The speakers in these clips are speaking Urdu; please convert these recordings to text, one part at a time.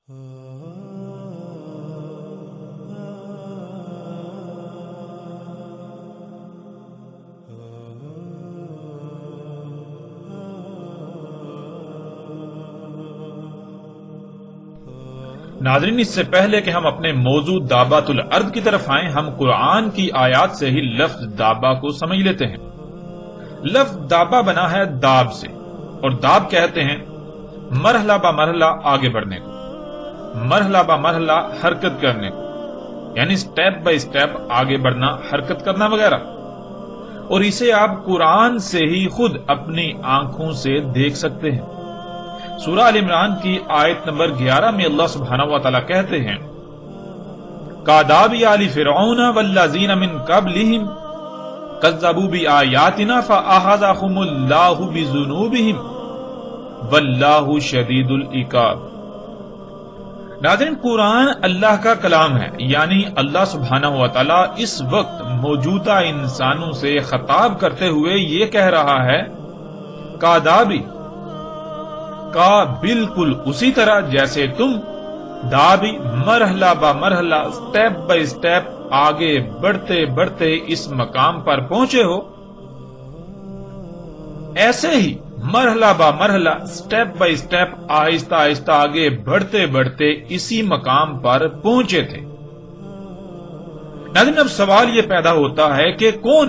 ناظرین، اس سے پہلے کہ ہم اپنے موضوع دابات الارض کی طرف آئیں، ہم قرآن کی آیات سے ہی لفظ دابا کو سمجھ لیتے ہیں۔ لفظ دابا بنا ہے داب سے، اور داب کہتے ہیں مرحلہ با مرحلہ آگے بڑھنے کو، مرحلہ با مرحلہ حرکت کرنے کو، یعنی سٹیپ بائی سٹیپ آگے بڑھنا، حرکت کرنا وغیرہ۔ اور اسے آپ قرآن سے ہی خود اپنی آنکھوں سے دیکھ سکتے ہیں۔ سورہ آل عمران کی آیت نمبر 11 میں اللہ سبحانہ و تعالیٰ کہتے ہیں کاداب آل فرعون والذین من قبلہم کذبوا بآیاتنا فأخذہم اللہ بذنوبہم واللہ شدید العقاب۔ ناظرین، قرآن اللہ کا کلام ہے، یعنی اللہ سبحانہ و تعالیٰ اس وقت موجودہ انسانوں سے خطاب کرتے ہوئے یہ کہہ رہا ہے کادابی کا بالکل اسی طرح جیسے تم دابی مرحلہ با مرحلہ سٹیپ بائی سٹیپ آگے بڑھتے بڑھتے اس مقام پر پہنچے ہو، ایسے ہی مرحلہ با مرحلہ سٹیپ بائی سٹیپ آہستہ آہستہ آگے بڑھتے بڑھتے اسی مقام پر پہنچے تھے۔ ناظرین، اب سوال یہ پیدا ہوتا ہے کہ کون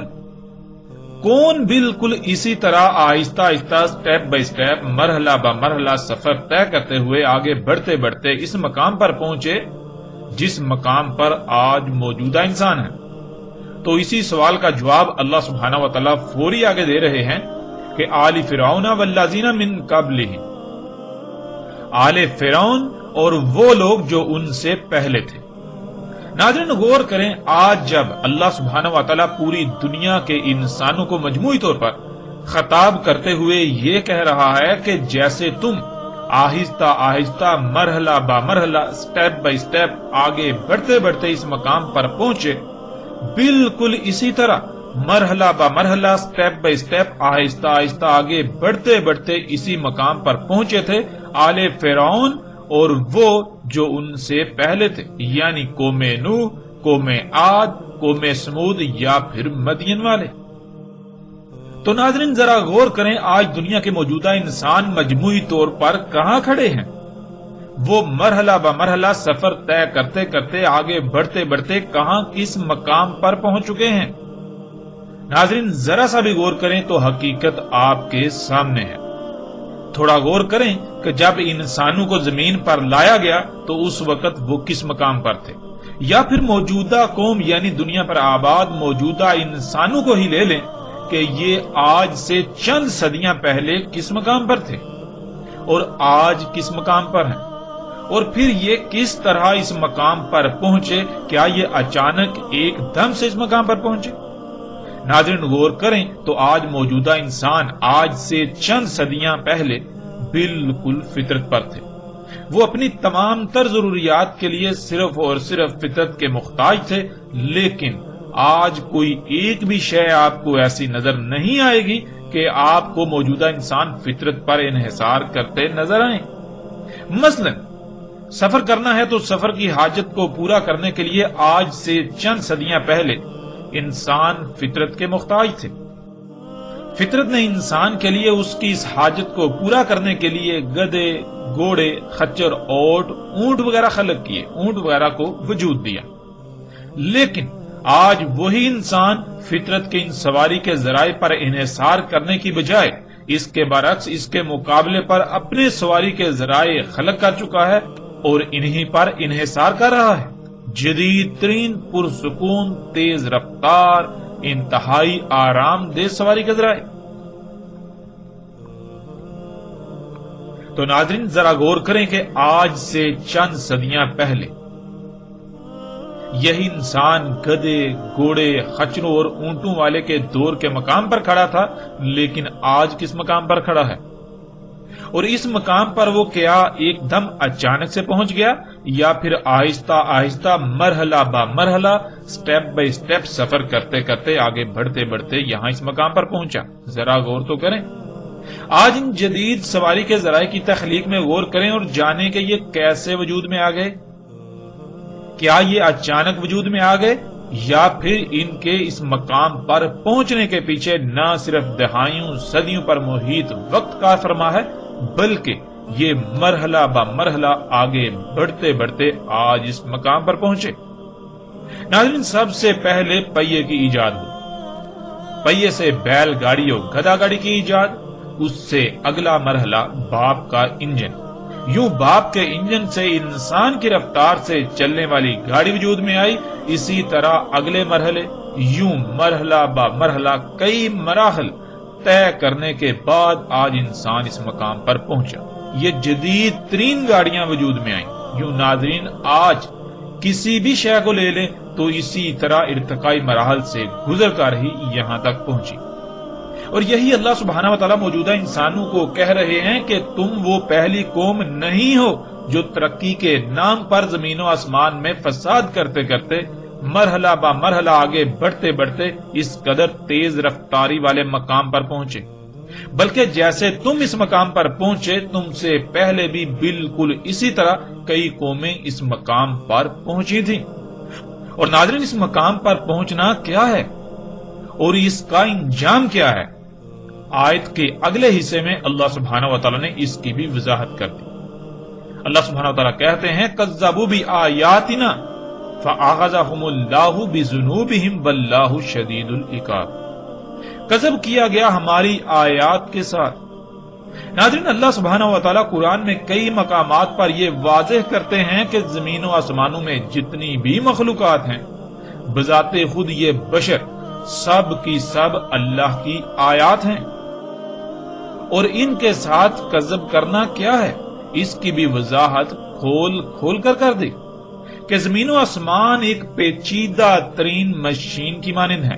بالکل اسی طرح آہستہ آہستہ سٹیپ بائی سٹیپ مرحلہ با مرحلہ سفر طے کرتے ہوئے آگے بڑھتے بڑھتے اس مقام پر پہنچے جس مقام پر آج موجودہ انسان ہے؟ تو اسی سوال کا جواب اللہ سبحانہ و تعالیٰ فوری آگے دے رہے ہیں کہ آل فرعون والذین من قبلہم، آل فرعون اور وہ لوگ جو ان سے پہلے تھے۔ ناظرین، غور کریں، آج جب اللہ سبحانہ و تعالیٰ پوری دنیا کے انسانوں کو مجموعی طور پر خطاب کرتے ہوئے یہ کہہ رہا ہے کہ جیسے تم آہستہ آہستہ مرحلہ با مرحلہ سٹیپ بائی سٹیپ آگے بڑھتے بڑھتے اس مقام پر پہنچے، بالکل اسی طرح مرحلہ با مرحلہ سٹیپ بائی سٹیپ آہستہ آہستہ آگے بڑھتے بڑھتے اسی مقام پر پہنچے تھے آل فرعون اور وہ جو ان سے پہلے تھے، یعنی قوم نوح، قوم عاد، قوم سمود یا پھر مدین والے۔ تو ناظرین، ذرا غور کریں، آج دنیا کے موجودہ انسان مجموعی طور پر کہاں کھڑے ہیں؟ وہ مرحلہ با مرحلہ سفر طے کرتے کرتے آگے بڑھتے بڑھتے کہاں کس مقام پر پہنچ چکے ہیں؟ ناظرین، ذرا سا بھی غور کریں تو حقیقت آپ کے سامنے ہے۔ تھوڑا غور کریں کہ جب انسانوں کو زمین پر لایا گیا تو اس وقت وہ کس مقام پر تھے، یا پھر موجودہ قوم یعنی دنیا پر آباد موجودہ انسانوں کو ہی لے لیں کہ یہ آج سے چند صدیاں پہلے کس مقام پر تھے اور آج کس مقام پر ہیں، اور پھر یہ کس طرح اس مقام پر پہنچے؟ کیا یہ اچانک ایک دم سے اس مقام پر پہنچے؟ ناظرین، غور کریں تو آج موجودہ انسان آج سے چند صدیاں پہلے بالکل فطرت پر تھے۔ وہ اپنی تمام تر ضروریات کے لیے صرف اور صرف فطرت کے محتاج تھے، لیکن آج کوئی ایک بھی شے آپ کو ایسی نظر نہیں آئے گی کہ آپ کو موجودہ انسان فطرت پر انحصار کرتے نظر آئیں۔ مثلا سفر کرنا ہے تو سفر کی حاجت کو پورا کرنے کے لیے آج سے چند صدیاں پہلے انسان فطرت کے محتاج تھے۔ فطرت نے انسان کے لیے اس کی اس حاجت کو پورا کرنے کے لیے گدے، گھوڑے، خچر، اونٹ وغیرہ خلق کیے، اونٹ وغیرہ کو وجود دیا۔ لیکن آج وہی انسان فطرت کے ان سواری کے ذرائع پر انحصار کرنے کی بجائے اس کے برعکس اس کے مقابلے پر اپنے سواری کے ذرائع خلق کر چکا ہے اور انہی پر انحصار کر رہا ہے۔ جدید ترین، پرسکون، تیز رفتار، انتہائی آرام دہ سواری کے ذرائع۔ تو ناظرین، ذرا غور کریں کہ آج سے چند صدیاں پہلے یہی انسان گدے، گھوڑے، خچروں اور اونٹوں والے کے دور کے مقام پر کھڑا تھا، لیکن آج کس مقام پر کھڑا ہے؟ اور اس مقام پر وہ کیا ایک دم اچانک سے پہنچ گیا، یا پھر آہستہ آہستہ مرحلہ با مرحلہ سٹیپ بائی سٹیپ سفر کرتے کرتے آگے بڑھتے بڑھتے یہاں اس مقام پر پہنچا؟ ذرا غور تو کریں۔ آج ان جدید سواری کے ذرائع کی تخلیق میں غور کریں اور جانیں کہ یہ کیسے وجود میں آ گئے۔ کیا یہ اچانک وجود میں آ گئے یا پھر ان کے اس مقام پر پہنچنے کے پیچھے نہ صرف دہائیوں صدیوں پر محیط وقت کار فرما ہے، بلکہ یہ مرحلہ با مرحلہ آگے بڑھتے بڑھتے آج اس مقام پر پہنچے۔ ناظرین، سب سے پہلے پہیے کی ایجاد ہوئی، پہیے سے بیل گاڑی اور گدا گاڑی کی ایجاد، اس سے اگلا مرحلہ باپ کا انجن، یوں باپ کے انجن سے انسان کی رفتار سے چلنے والی گاڑی وجود میں آئی۔ اسی طرح اگلے مرحلے، یوں مرحلہ با مرحلہ کئی مراحل طے کرنے کے بعد آج انسان اس مقام پر پہنچا۔ یہ جدید ترین گاڑیاں وجود میں آئیں۔ یوں ناظرین، آج کسی بھی شے کو لے لیں تو اسی طرح ارتقائی مراحل سے گزر کر ہی یہاں تک پہنچی، اور یہی اللہ سبحانہ و تعالیٰ موجودہ انسانوں کو کہہ رہے ہیں کہ تم وہ پہلی قوم نہیں ہو جو ترقی کے نام پر زمین و آسمان میں فساد کرتے کرتے مرحلہ با مرحلہ آگے بڑھتے بڑھتے اس قدر تیز رفتاری والے مقام پر پہنچے، بلکہ جیسے تم اس مقام پر پہنچے تم سے پہلے بھی بالکل اسی طرح کئی قومیں اس مقام پر پہنچی تھیں۔ اور ناظرین، اس مقام پر پہنچنا کیا ہے اور اس کا انجام کیا ہے؟ آیت کے اگلے حصے میں اللہ سبحانہ و تعالیٰ نے اس کی بھی وضاحت کر دی۔ اللہ سبحانہ و تعالیٰ کہتے ہیں کذبوا بآیاتنا فأخذهم اللہ بذنوبہم واللہ شدید العقاب۔ کذب کیا گیا ہماری آیات کے ساتھ۔ ناظرین، اللہ سبحانہ و تعالیٰ قرآن میں کئی مقامات پر یہ واضح کرتے ہیں کہ زمین و آسمانوں میں جتنی بھی مخلوقات ہیں بذات خود یہ بشر سب کی سب اللہ کی آیات ہیں، اور ان کے ساتھ کذب کرنا کیا ہے اس کی بھی وضاحت کھول کھول کر دی کہ زمین و آسمان ایک پیچیدہ ترین مشین کی مانند ہے،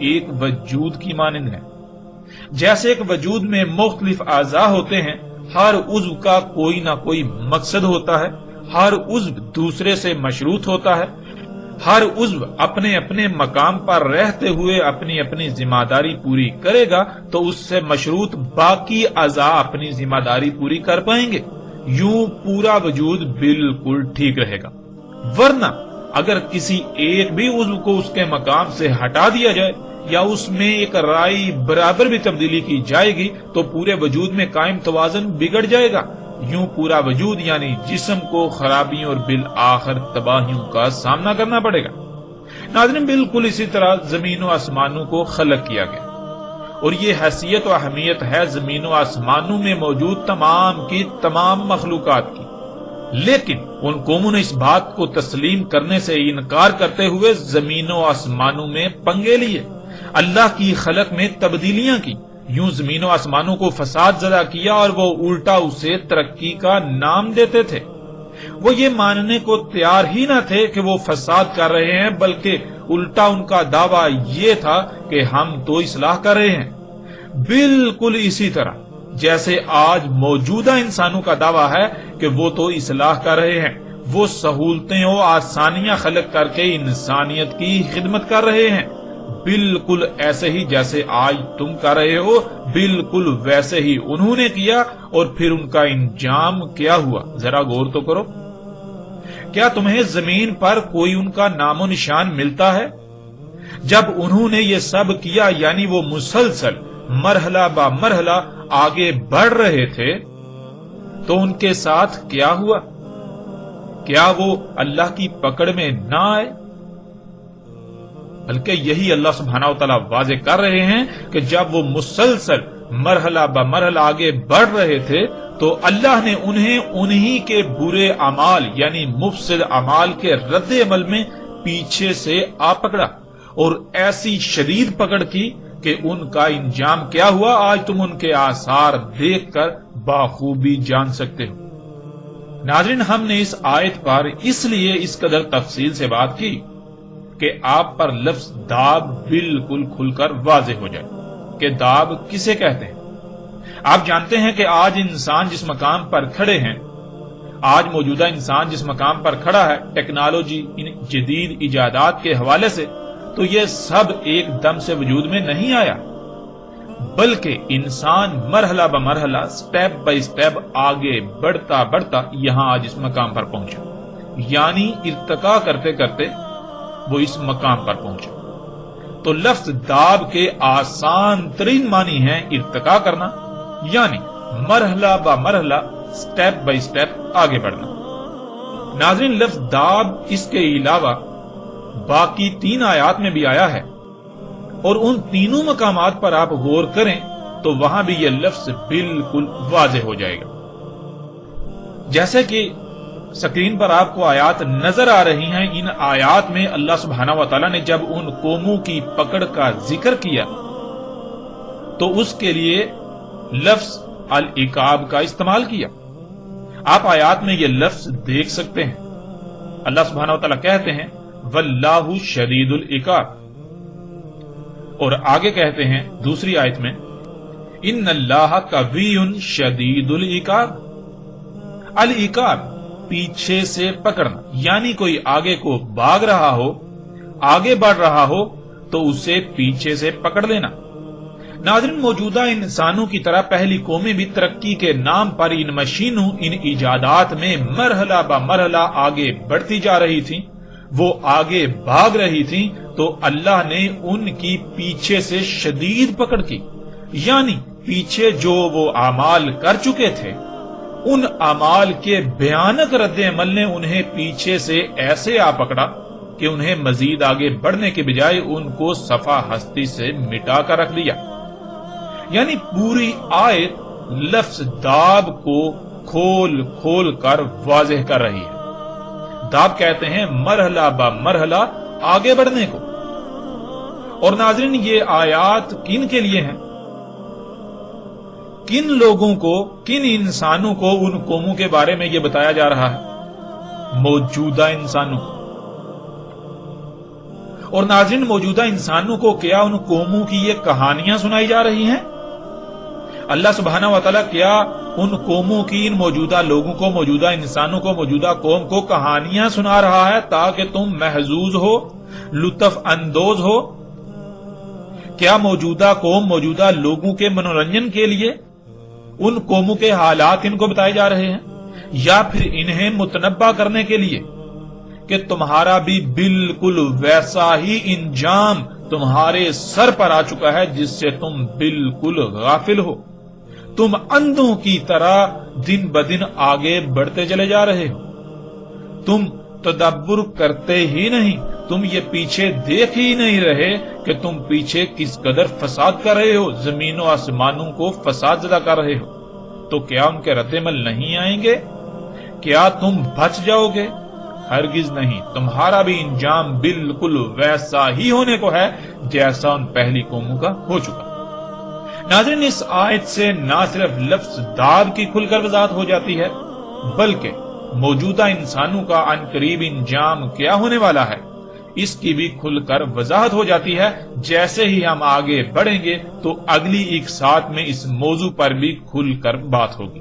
ایک وجود کی مانند ہے۔ جیسے ایک وجود میں مختلف اعضاء ہوتے ہیں، ہر عضو کا کوئی نہ کوئی مقصد ہوتا ہے، ہر عضو دوسرے سے مشروط ہوتا ہے، ہر عضو اپنے اپنے مقام پر رہتے ہوئے اپنی اپنی ذمہ داری پوری کرے گا تو اس سے مشروط باقی اعضاء اپنی ذمہ داری پوری کر پائیں گے، یوں پورا وجود بالکل ٹھیک رہے گا۔ ورنہ اگر کسی ایک بھی عضو کو اس کے مقام سے ہٹا دیا جائے یا اس میں ایک رائی برابر بھی تبدیلی کی جائے گی تو پورے وجود میں قائم توازن بگڑ جائے گا، یوں پورا وجود یعنی جسم کو خرابیوں اور بالآخر تباہیوں کا سامنا کرنا پڑے گا۔ ناظرین، بالکل اسی طرح زمین و آسمانوں کو خلق کیا گیا، اور یہ حیثیت و اہمیت ہے زمین و آسمانوں میں موجود تمام کی تمام مخلوقات کی، لیکن ان قوموں نے اس بات کو تسلیم کرنے سے انکار کرتے ہوئے زمین و آسمانوں میں پنگے لیے، اللہ کی خلق میں تبدیلیاں کی، یوں زمین و آسمانوں کو فساد زدہ کیا اور وہ الٹا اسے ترقی کا نام دیتے تھے۔ وہ یہ ماننے کو تیار ہی نہ تھے کہ وہ فساد کر رہے ہیں، بلکہ الٹا ان کا دعویٰ یہ تھا کہ ہم تو اصلاح کر رہے ہیں، بالکل اسی طرح جیسے آج موجودہ انسانوں کا دعویٰ ہے کہ وہ تو اصلاح کر رہے ہیں، وہ سہولتیں و آسانیاں خلق کر کے انسانیت کی خدمت کر رہے ہیں، بالکل ایسے ہی جیسے آج تم کر رہے ہو، بالکل ویسے ہی انہوں نے کیا، اور پھر ان کا انجام کیا ہوا ذرا غور تو کرو۔ کیا تمہیں زمین پر کوئی ان کا نام و نشان ملتا ہے؟ جب انہوں نے یہ سب کیا یعنی وہ مسلسل مرحلہ با مرحلہ آگے بڑھ رہے تھے تو ان کے ساتھ کیا ہوا؟ کیا وہ اللہ کی پکڑ میں نہ آئے؟ بلکہ یہی اللہ سبحانہ و تعالیٰ واضح کر رہے ہیں کہ جب وہ مسلسل مرحلہ با مرحلہ آگے بڑھ رہے تھے تو اللہ نے انہیں انہی کے برے اعمال یعنی مفسد اعمال کے رد عمل میں پیچھے سے آ پکڑا، اور ایسی شدید پکڑ کی کہ ان کا انجام کیا ہوا آج تم ان کے آثار دیکھ کر بخوبی جان سکتے ہو۔ ناظرین، ہم نے اس آیت پر اس لیے اس قدر تفصیل سے بات کی کہ آپ پر لفظ داب بالکل کھل کر واضح ہو جائے کہ داب کسے کہتے ہیں۔ آپ جانتے ہیں کہ آج انسان جس مقام پر کھڑے ہیں، آج موجودہ انسان جس مقام پر کھڑا ہے ٹیکنالوجی ان جدید ایجادات کے حوالے سے، تو یہ سب ایک دم سے وجود میں نہیں آیا، بلکہ انسان مرحلہ بمرحلہ سٹیپ بائی سٹیپ آگے بڑھتا بڑھتا یہاں آج اس مقام پر پہنچا، یعنی ارتقا کرتے کرتے وہ اس مقام پر پہنچا۔ تو لفظ داب کے آسان ترین معنی ہے ارتقا کرنا، یعنی مرحلہ بمرحلہ سٹیپ بائی سٹیپ آگے بڑھنا۔ ناظرین، لفظ داب اس کے علاوہ باقی 3 آیات میں بھی آیا ہے، اور ان تینوں مقامات پر آپ غور کریں تو وہاں بھی یہ لفظ بالکل واضح ہو جائے گا۔ جیسے کہ سکرین پر آپ کو آیات نظر آ رہی ہیں، ان آیات میں اللہ سبحانہ و تعالیٰ نے جب ان قوموں کی پکڑ کا ذکر کیا تو اس کے لیے لفظ العقاب کا استعمال کیا۔ آپ آیات میں یہ لفظ دیکھ سکتے ہیں، اللہ سبحانہ و تعالیٰ کہتے ہیں واللہ شدید العقاب، اور آگے کہتے ہیں دوسری آیت میں ان اللہ قوی شدید العقاب۔ العقاب پیچھے سے پکڑنا، یعنی کوئی آگے کو بھاگ رہا ہو، آگے بڑھ رہا ہو تو اسے پیچھے سے پکڑ لینا۔ ناظرین، موجودہ انسانوں کی طرح پہلی قومیں بھی ترقی کے نام پر ان مشینوں، ان ایجادات میں مرحلہ بمرحلہ آگے بڑھتی جا رہی تھیں، وہ آگے بھاگ رہی تھیں، تو اللہ نے ان کی پیچھے سے شدید پکڑ کی، یعنی پیچھے جو وہ اعمال کر چکے تھے ان اعمال کے بھیانک رد عمل نے انہیں پیچھے سے ایسے آ پکڑا کہ انہیں مزید آگے بڑھنے کے بجائے ان کو صفحہ ہستی سے مٹا کر رکھ دیا۔ یعنی پوری آیت لفظ داب کو کھول کھول کر واضح کر رہی ہے۔ داب کہتے ہیں مرحلہ بمرحلہ آگے بڑھنے کو۔ اور ناظرین، یہ آیات کن کے لیے ہیں؟ کن لوگوں کو، کن انسانوں کو ان قوموں کے بارے میں یہ بتایا جا رہا ہے؟ موجودہ انسانوں کو۔ اور ناظرین، موجودہ انسانوں کو کیا ان قوموں کی یہ کہانیاں سنائی جا رہی ہیں؟ اللہ سبحانہ و تعالیٰ کیا ان قوموں کی، ان موجودہ لوگوں کو، موجودہ انسانوں کو، موجودہ قوم کو کہانیاں سنا رہا ہے تاکہ تم محظوظ ہو، لطف اندوز ہو؟ کیا موجودہ قوم، موجودہ لوگوں کے منورنجن کے لیے ان قوموں کے حالات ان کو بتائے جا رہے ہیں، یا پھر انہیں متنبہ کرنے کے لیے کہ تمہارا بھی بالکل ویسا ہی انجام تمہارے سر پر آ چکا ہے جس سے تم بالکل غافل ہو؟ تم اندھوں کی طرح دن بدن آگے بڑھتے چلے جا رہے ہو، تم تدبر کرتے ہی نہیں، تم یہ پیچھے دیکھ ہی نہیں رہے کہ تم پیچھے کس قدر فساد کر رہے ہو، زمین و آسمانوں کو فساد زدہ کر رہے ہو۔ تو کیا ان کے رد عمل نہیں آئیں گے؟ کیا تم بچ جاؤ گے؟ ہرگز نہیں، تمہارا بھی انجام بالکل ویسا ہی ہونے کو ہے جیسا ان پہلی قوموں کا ہو چکا۔ ناظرین، اس آیت سے نہ صرف لفظ داب کی کھل کر وضاحت ہو جاتی ہے، بلکہ موجودہ انسانوں کا عنقریب انجام کیا ہونے والا ہے اس کی بھی کھل کر وضاحت ہو جاتی ہے۔ جیسے ہی ہم آگے بڑھیں گے تو اگلی ایک ساتھ میں اس موضوع پر بھی کھل کر بات ہوگی۔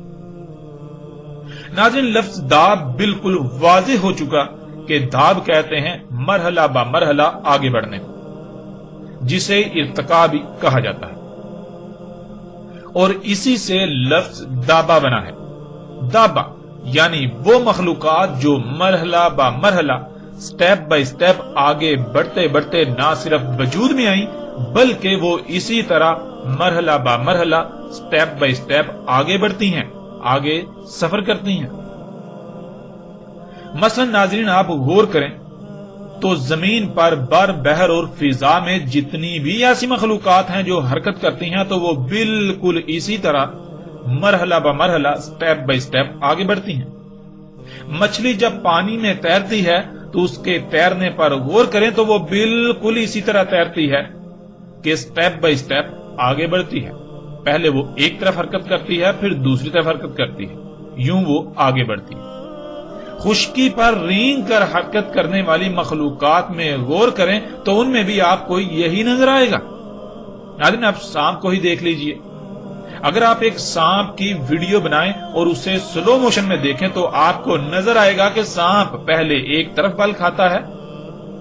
ناظرین، لفظ داب بالکل واضح ہو چکا کہ داب کہتے ہیں مرحلہ بمرحلہ آگے بڑھنے کو، جسے ارتقا بھی کہا جاتا ہے، اور اسی سے لفظ دابا بنا ہے۔ دابا یعنی وہ مخلوقات جو مرحلہ بمرحلہ، سٹیپ بائی سٹیپ آگے بڑھتے بڑھتے نہ صرف وجود میں آئیں بلکہ وہ اسی طرح مرحلہ بمرحلہ، سٹیپ بائی سٹیپ آگے بڑھتی ہیں، آگے سفر کرتی ہیں۔ مثلا ناظرین، آپ غور کریں تو زمین پر، بر، بحر اور فضا میں جتنی بھی ایسی مخلوقات ہیں جو حرکت کرتی ہیں تو وہ بالکل اسی طرح مرحلہ بمرحلہ، سٹیپ بائی سٹیپ آگے بڑھتی ہیں۔ مچھلی جب پانی میں تیرتی ہے تو اس کے تیرنے پر غور کریں تو وہ بالکل اسی طرح تیرتی ہے کہ سٹیپ بائی سٹیپ آگے بڑھتی ہے۔ پہلے وہ ایک طرف حرکت کرتی ہے، پھر دوسری طرف حرکت کرتی ہے، یوں وہ آگے بڑھتی ہے۔ خشکی پر رینگ کر حرکت کرنے والی مخلوقات میں غور کریں تو ان میں بھی آپ کو یہی نظر آئے گا۔ ناظرین، آپ سانپ کو ہی دیکھ لیجئے۔ اگر آپ ایک سانپ کی ویڈیو بنائیں اور اسے سلو موشن میں دیکھیں تو آپ کو نظر آئے گا کہ سانپ پہلے ایک طرف بل کھاتا ہے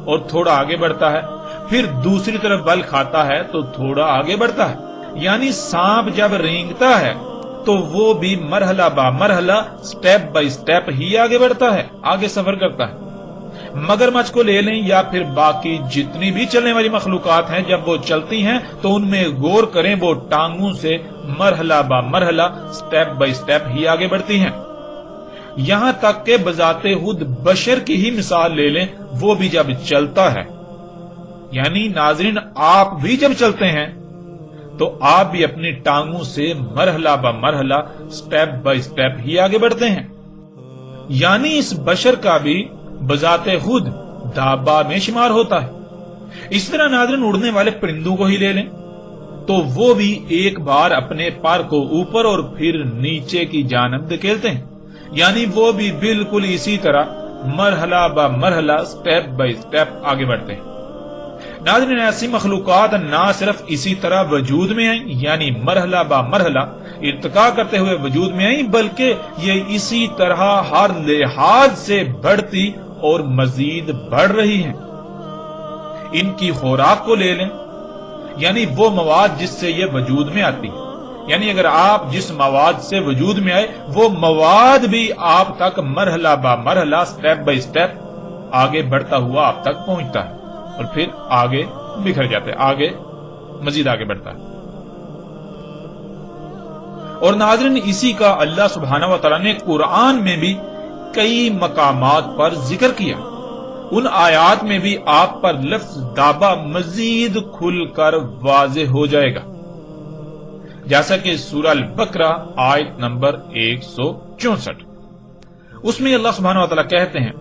اور تھوڑا آگے بڑھتا ہے، پھر دوسری طرف بل کھاتا ہے تو تھوڑا آگے بڑھتا ہے، یعنی سانپ جب رینگتا ہے تو وہ بھی مرحلہ با مرحلہ سٹیپ بائی سٹیپ ہی آگے بڑھتا ہے، آگے سفر کرتا ہے۔ مگرمچھ کو لے لیں یا پھر باقی جتنی بھی چلنے والی مخلوقات ہیں، جب وہ چلتی ہیں تو ان میں غور کریں، وہ ٹانگوں سے مرحلہ با مرحلہ سٹیپ بائی سٹیپ ہی آگے بڑھتی ہیں۔ یہاں تک کہ بذات خود بشر کی ہی مثال لے لیں، وہ بھی جب چلتا ہے، یعنی ناظرین آپ بھی جب چلتے ہیں تو آپ بھی اپنی ٹانگوں سے مرحلہ با مرحلہ سٹیپ بائی سٹیپ ہی آگے بڑھتے ہیں، یعنی اس بشر کا بھی بذات خود دابہ میں شمار ہوتا ہے۔ اس طرح ناظرین اڑنے والے پرندوں کو ہی لے لیں تو وہ بھی ایک بار اپنے پر کو اوپر اور پھر نیچے کی جانب دھکیلتے ہیں، یعنی وہ بھی بالکل اسی طرح مرحلہ با مرحلہ سٹیپ بائی سٹیپ آگے بڑھتے ہیں۔ ناظرین ایسی مخلوقات نہ صرف اسی طرح وجود میں آئیں، یعنی مرحلہ با مرحلہ ارتقا کرتے ہوئے وجود میں آئیں، بلکہ یہ اسی طرح ہر لحاظ سے بڑھتی اور مزید بڑھ رہی ہیں۔ ان کی خوراک کو لے لیں، یعنی وہ مواد جس سے یہ وجود میں آتی ہے، یعنی اگر آپ جس مواد سے وجود میں آئے وہ مواد بھی آپ تک مرحلہ با مرحلہ سٹیپ بائی سٹیپ آگے بڑھتا ہوا آپ تک پہنچتا ہے اور پھر آگے بکھر جاتے، آگے مزید آگے بڑھتا ہے۔ اور ناظرین اسی کا اللہ سبحانہ و تعالیٰ نے قرآن میں بھی کئی مقامات پر ذکر کیا، ان آیات میں بھی آپ پر لفظ دابہ مزید کھل کر واضح ہو جائے گا، جیسا کہ سورہ البقرہ آیت نمبر 164، اس میں اللہ سبحانہ و تعالیٰ کہتے ہیں،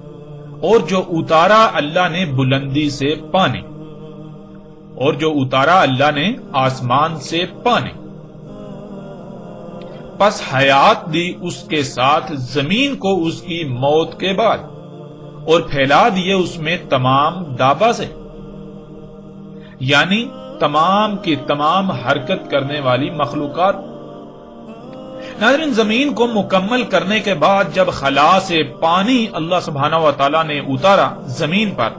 اور جو اتارا اللہ نے بلندی سے پانی، اور جو اتارا اللہ نے آسمان سے پانی، پس حیات دی اس کے ساتھ زمین کو اس کی موت کے بعد، اور پھیلا دیے اس میں تمام دابہ سے، یعنی تمام کی تمام حرکت کرنے والی مخلوقات۔ ناظرین زمین کو مکمل کرنے کے بعد جب خلا سے پانی اللہ سبحانہ و تعالیٰ نے اتارا زمین پر،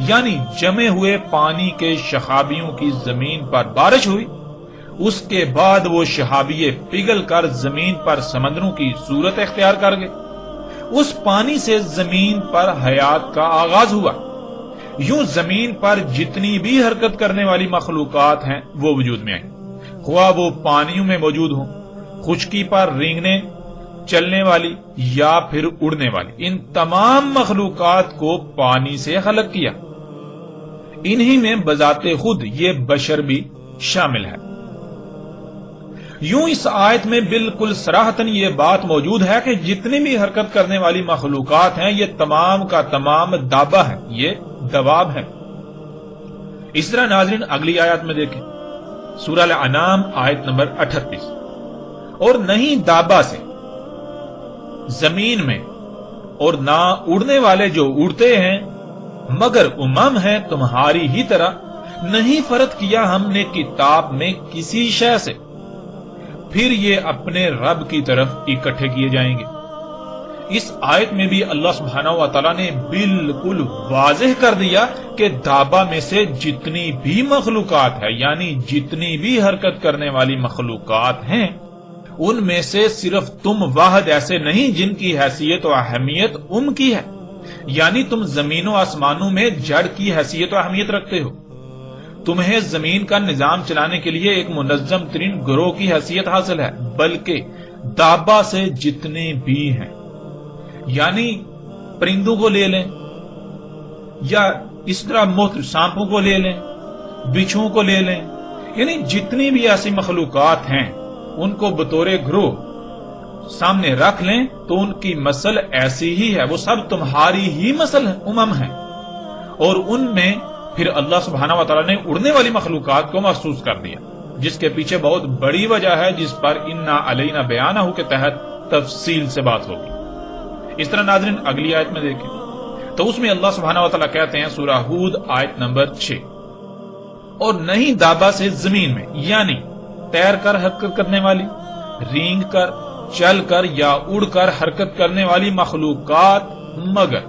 یعنی جمے ہوئے پانی کے شہابیوں کی زمین پر بارش ہوئی، اس کے بعد وہ شہابیے پگھل کر زمین پر سمندروں کی صورت اختیار کر گئے، اس پانی سے زمین پر حیات کا آغاز ہوا۔ یوں زمین پر جتنی بھی حرکت کرنے والی مخلوقات ہیں وہ وجود میں آئیں، خواہ وہ پانیوں میں موجود ہوں، خشکی پر رینگنے چلنے والی یا پھر اڑنے والی، ان تمام مخلوقات کو پانی سے خلق کیا، انہی میں بذات خود یہ بشر بھی شامل ہے۔ یوں اس آیت میں بالکل صراحتاً یہ بات موجود ہے کہ جتنی بھی حرکت کرنے والی مخلوقات ہیں یہ تمام کا تمام دابہ ہیں، یہ دواب ہیں۔ اس طرح ناظرین اگلی آیت میں دیکھیں، سورہ الانعام آیت نمبر 38، اور نہیں دابہ سے زمین میں اور نہ اڑنے والے جو اڑتے ہیں مگر امم ہیں تمہاری ہی طرح، نہیں فرق کیا ہم نے کتاب میں کسی شے سے، پھر یہ اپنے رب کی طرف اکٹھے کیے جائیں گے۔ اس آیت میں بھی اللہ سبحانہ و تعالیٰ نے بالکل واضح کر دیا کہ دابہ میں سے جتنی بھی مخلوقات ہے، یعنی جتنی بھی حرکت کرنے والی مخلوقات ہیں، ان میں سے صرف تم واحد ایسے نہیں جن کی حیثیت و اہمیت کی ہے، یعنی تم زمین و آسمانوں میں جڑ کی حیثیت و اہمیت رکھتے ہو، تمہیں زمین کا نظام چلانے کے لیے ایک منظم ترین گروہ کی حیثیت حاصل ہے، بلکہ دابہ سے جتنے بھی ہیں، یعنی پرندوں کو لے لیں یا اس طرح مختلف سانپوں کو لے لیں، بچھوؤں کو لے لیں، یعنی جتنی بھی ایسی مخلوقات ہیں ان کو بطور گروہ سامنے رکھ لیں تو ان کی مسل ایسی ہی ہے، وہ سب تمہاری ہی مسل امم ہیں، اور ان میں پھر اللہ سبحانہ و تعالیٰ نے اڑنے والی مخلوقات کو محسوس کر دیا، جس کے پیچھے بہت بڑی وجہ ہے، جس پر انا علینا بیانہ کے تحت تفصیل سے بات ہوگی۔ اس طرح ناظرین اگلی آیت میں دیکھیں تو اس میں اللہ سبحانہ و تعالیٰ کہتے ہیں، سورہ ہود آیت نمبر 6، اور نہیں دابہ سے زمین میں، یعنی تیر کر حرکت کرنے والی، رینگ کر، چل کر یا اڑ کر حرکت کرنے والی مخلوقات، مگر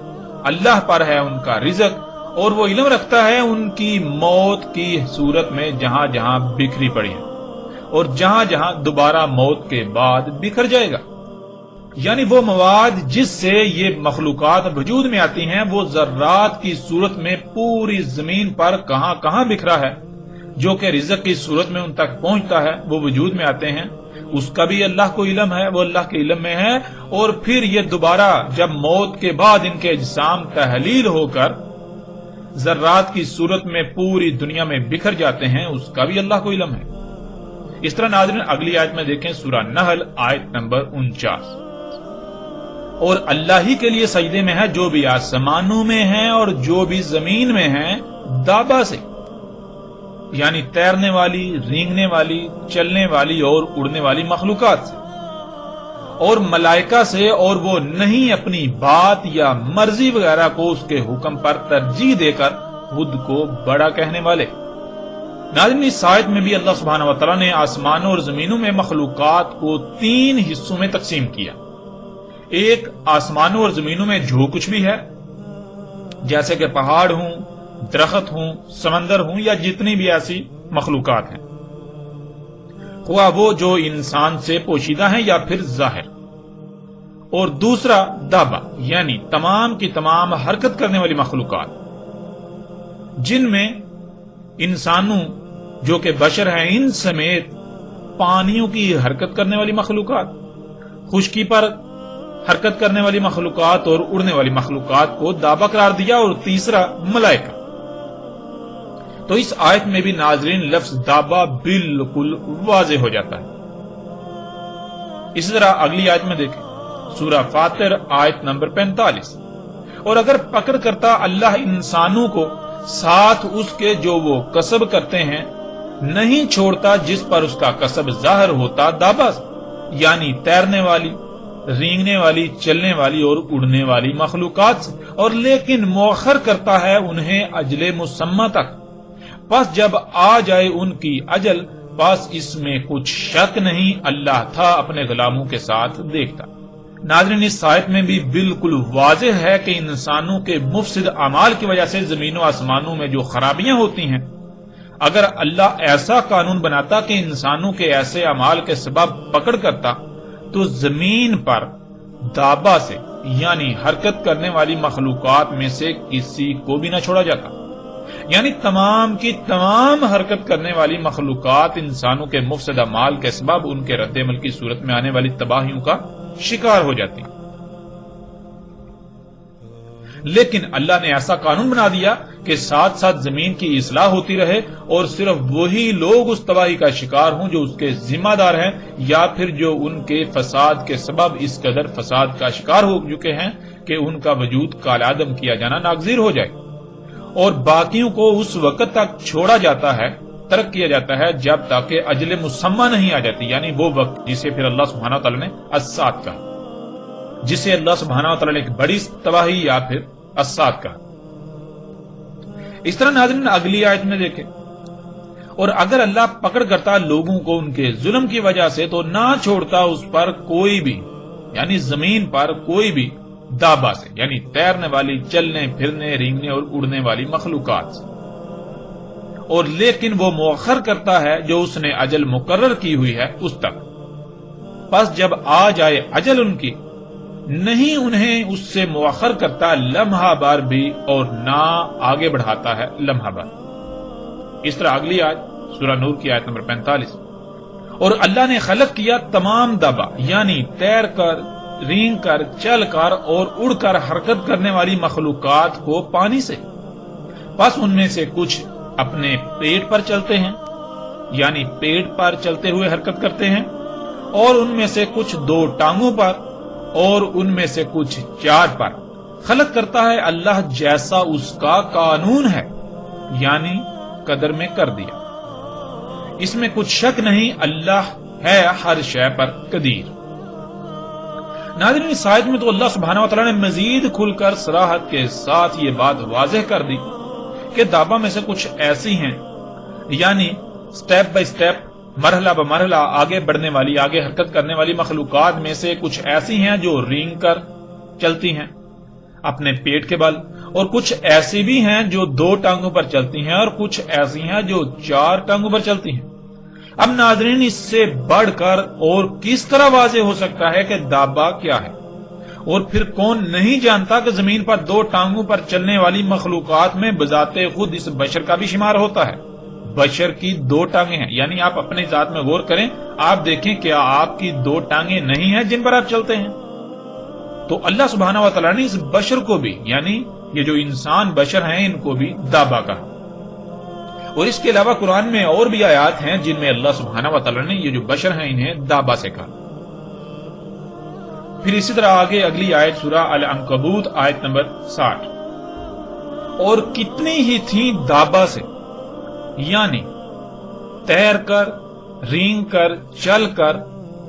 اللہ پر ہے ان کا رزق اور وہ علم رکھتا ہے ان کی موت کی صورت میں جہاں جہاں بکھری پڑی ہے۔ اور جہاں جہاں دوبارہ موت کے بعد بکھر جائے گا۔ یعنی وہ مواد جس سے یہ مخلوقات وجود میں آتی ہیں وہ ذرات کی صورت میں پوری زمین پر کہاں کہاں بکھرا ہے، جو کہ رزق کی صورت میں ان تک پہنچتا ہے، وہ وجود میں آتے ہیں، اس کا بھی اللہ کو علم ہے، وہ اللہ کے علم میں ہے۔ اور پھر یہ دوبارہ جب موت کے بعد ان کے اجسام تحلیل ہو کر ذرات کی صورت میں پوری دنیا میں بکھر جاتے ہیں، اس کا بھی اللہ کو علم ہے۔ اس طرح ناظرین اگلی آیت میں دیکھیں، سورہ نحل آیت نمبر 49، اور اللہ ہی کے لیے سجدے میں ہے جو بھی آسمانوں میں ہیں اور جو بھی زمین میں ہیں، دابا سے، یعنی تیرنے والی، رینگنے والی، چلنے والی اور اڑنے والی مخلوقات سے، اور ملائکہ سے، اور وہ نہیں اپنی بات یا مرضی وغیرہ کو اس کے حکم پر ترجیح دے کر خود کو بڑا کہنے والے۔ ناظرین اس آیت میں بھی اللہ سبحانہ وتعالی نے آسمانوں اور زمینوں میں مخلوقات کو 3 حصوں میں تقسیم کیا۔ ایک، آسمانوں اور زمینوں میں جو کچھ بھی ہے، جیسے کہ پہاڑ ہوں، درخت ہوں، سمندر ہوں، یا جتنی بھی ایسی مخلوقات ہیں، خواہ وہ جو انسان سے پوشیدہ ہیں یا پھر ظاہر۔ اور دوسرا دابا، یعنی تمام کی تمام حرکت کرنے والی مخلوقات، جن میں انسانوں جو کہ بشر ہیں ان سمیت پانیوں کی حرکت کرنے والی مخلوقات، خشکی پر حرکت کرنے والی مخلوقات اور اڑنے والی مخلوقات کو دابا قرار دیا۔ اور تیسرا ملائکہ۔ تو اس آیت میں بھی ناظرین لفظ دابا بالکل واضح ہو جاتا ہے۔ اسی طرح اگلی آیت میں دیکھیں، سورہ فاطر آیت نمبر 45، اور اگر پکڑ کرتا اللہ انسانوں کو ساتھ اس کے جو وہ کسب کرتے ہیں، نہیں چھوڑتا جس پر اس کا کسب ظاہر ہوتا، دابا یعنی تیرنے والی، رینگنے والی، چلنے والی اور اڑنے والی مخلوقات سے، اور لیکن مؤخر کرتا ہے انہیں اجل مسمى تک، پس جب آ جائے ان کی اجل، پس اس میں کچھ شک نہیں اللہ تھا اپنے غلاموں کے ساتھ دیکھتا۔ ناظرین اس آیت میں بھی بالکل واضح ہے کہ انسانوں کے مفسد اعمال کی وجہ سے زمین و آسمانوں میں جو خرابیاں ہوتی ہیں، اگر اللہ ایسا قانون بناتا کہ انسانوں کے ایسے اعمال کے سبب پکڑ کرتا، تو زمین پر دابا سے یعنی حرکت کرنے والی مخلوقات میں سے کسی کو بھی نہ چھوڑا جاتا، یعنی تمام کی تمام حرکت کرنے والی مخلوقات انسانوں کے مفسد اعمال کے سبب ان کے رد عمل کی صورت میں آنے والی تباہیوں کا شکار ہو جاتی ہیں۔ لیکن اللہ نے ایسا قانون بنا دیا کہ ساتھ ساتھ زمین کی اصلاح ہوتی رہے، اور صرف وہی لوگ اس تباہی کا شکار ہوں جو اس کے ذمہ دار ہیں، یا پھر جو ان کے فساد کے سبب اس قدر فساد کا شکار ہو چکے ہیں کہ ان کا وجود کالعدم کیا جانا ناگزیر ہو جائے، اور باقیوں کو اس وقت تک چھوڑا جاتا ہے، ترک کیا جاتا ہے، جب تک کہ اجل مسمى نہیں آ جاتی، یعنی وہ وقت جسے پھر اللہ سبحانہ وتعالی نے الساعۃ کہا، جسے اللہ سبحانہ وتعالی نے ایک بڑی تباہی یا پھر الساعۃ کہا۔ اس طرح ناظرین اگلی آیت میں دیکھیں، اور اگر اللہ پکڑ کرتا لوگوں کو ان کے ظلم کی وجہ سے، تو نہ چھوڑتا اس پر کوئی بھی، یعنی زمین پر کوئی بھی دابا سے، یعنی تیرنے والی، چلنے پھرنے، رینگنے اور اڑنے والی مخلوقات سے، اور لیکن وہ مؤخر کرتا ہے جو اس نے اجل مقرر کی ہوئی ہے اس تک، پس جب آ جائے اجل ان کی، نہیں انہیں اس سے مؤخر کرتا لمحہ بار بھی، اور نہ آگے بڑھاتا ہے لمحہ بار۔ اس طرح اگلی آیت سورہ نور کی آیت نمبر 45، اور اللہ نے خلق کیا تمام دابا، یعنی تیر کر، رینگ کر، چل کر اور اڑ کر حرکت کرنے والی مخلوقات کو پانی سے، پس ان میں سے کچھ اپنے پیٹ پر چلتے ہیں، یعنی پیٹ پر چلتے ہوئے حرکت کرتے ہیں، اور ان میں سے کچھ 2 ٹانگوں پر، اور ان میں سے کچھ 4 پر۔ خلق کرتا ہے اللہ جیسا اس کا قانون ہے، یعنی قدر میں کر دیا، اس میں کچھ شک نہیں، اللہ ہے ہر شے پر قدیر۔ ناظرین اس آیت میں تو اللہ سبحانہ وتعالی نے مزید کھل کر صراحت کے ساتھ یہ بات واضح کر دی کہ دابا میں سے کچھ ایسی ہیں، یعنی سٹیپ بائی سٹیپ، مرحلہ بمرحلہ آگے بڑھنے والی، آگے حرکت کرنے والی مخلوقات میں سے کچھ ایسی ہیں جو رینگ کر چلتی ہیں اپنے پیٹ کے بل، اور کچھ ایسی بھی ہیں جو 2 ٹانگوں پر چلتی ہیں، اور کچھ ایسی ہیں جو 4 ٹانگوں پر چلتی ہیں۔ اب ناظرین اس سے بڑھ کر اور کس طرح واضح ہو سکتا ہے کہ دابہ کیا ہے؟ اور پھر کون نہیں جانتا کہ زمین پر دو ٹانگوں پر چلنے والی مخلوقات میں بذات خود اس بشر کا بھی شمار ہوتا ہے۔ بشر کی دو ٹانگیں ہیں، یعنی آپ اپنے ذات میں غور کریں، آپ دیکھیں کیا آپ کی دو ٹانگیں نہیں ہیں جن پر آپ چلتے ہیں؟ تو اللہ سبحانہ و تعالیٰ نے اس بشر کو بھی، یعنی یہ جو انسان بشر ہیں، ان کو بھی دابہ کہا۔ اور اس کے علاوہ قرآن میں اور بھی آیات ہیں جن میں اللہ سبحانہ و تعالیٰ نے یہ جو بشر ہیں انہیں دابہ سے کہا۔ پھر اسی طرح آگے اگلی آیت سورہ العنکبوت آیت نمبر 60، اور کتنی ہی تھیں دابہ سے، یعنی تیر کر، رینگ کر، چل کر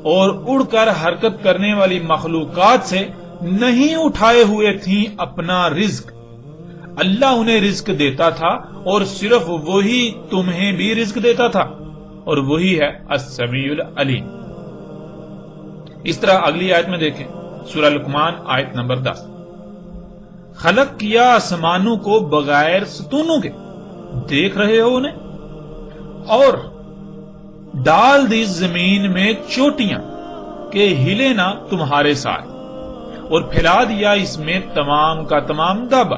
اور اڑ کر حرکت کرنے والی مخلوقات سے نہیں اٹھائے ہوئے تھیں اپنا رزق۔ اللہ انہیں رزق دیتا تھا اور صرف وہی تمہیں بھی رزق دیتا تھا، اور وہی ہے السمیع العلیم۔ اس طرح اگلی آیت میں دیکھیں سورہ لقمان آیت نمبر 10، خلق کیا آسمانوں کو بغیر ستونوں کے، دیکھ رہے ہو انہیں، اور ڈال دی زمین میں چوٹیاں کہ ہلے نہ تمہارے ساتھ، اور پھیلا دیا اس میں تمام کا تمام دابہ،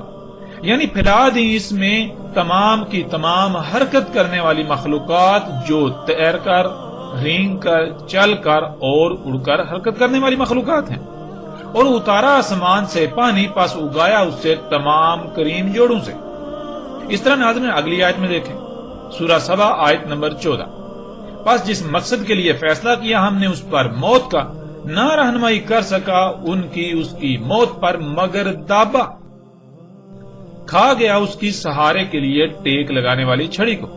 یعنی پھیلا دی اس میں تمام کی تمام حرکت کرنے والی مخلوقات جو تیر کر، رینگ کر، چل کر اور اڑ کر حرکت کرنے والی مخلوقات ہیں، اور اتارا آسمان سے پانی، پس اگایا اس سے تمام کریم جوڑوں سے۔ اس طرح ناظرین اگلی آیت میں دیکھیں سورہ سبا آیت نمبر 14، پس جس مقصد کے لیے فیصلہ کیا ہم نے اس پر موت کا، نہ رہنمائی کر سکا ان کی اس کی موت پر مگر دابہ، کھا گیا اس کی سہارے کے لیے ٹیک لگانے والی چھڑی کو۔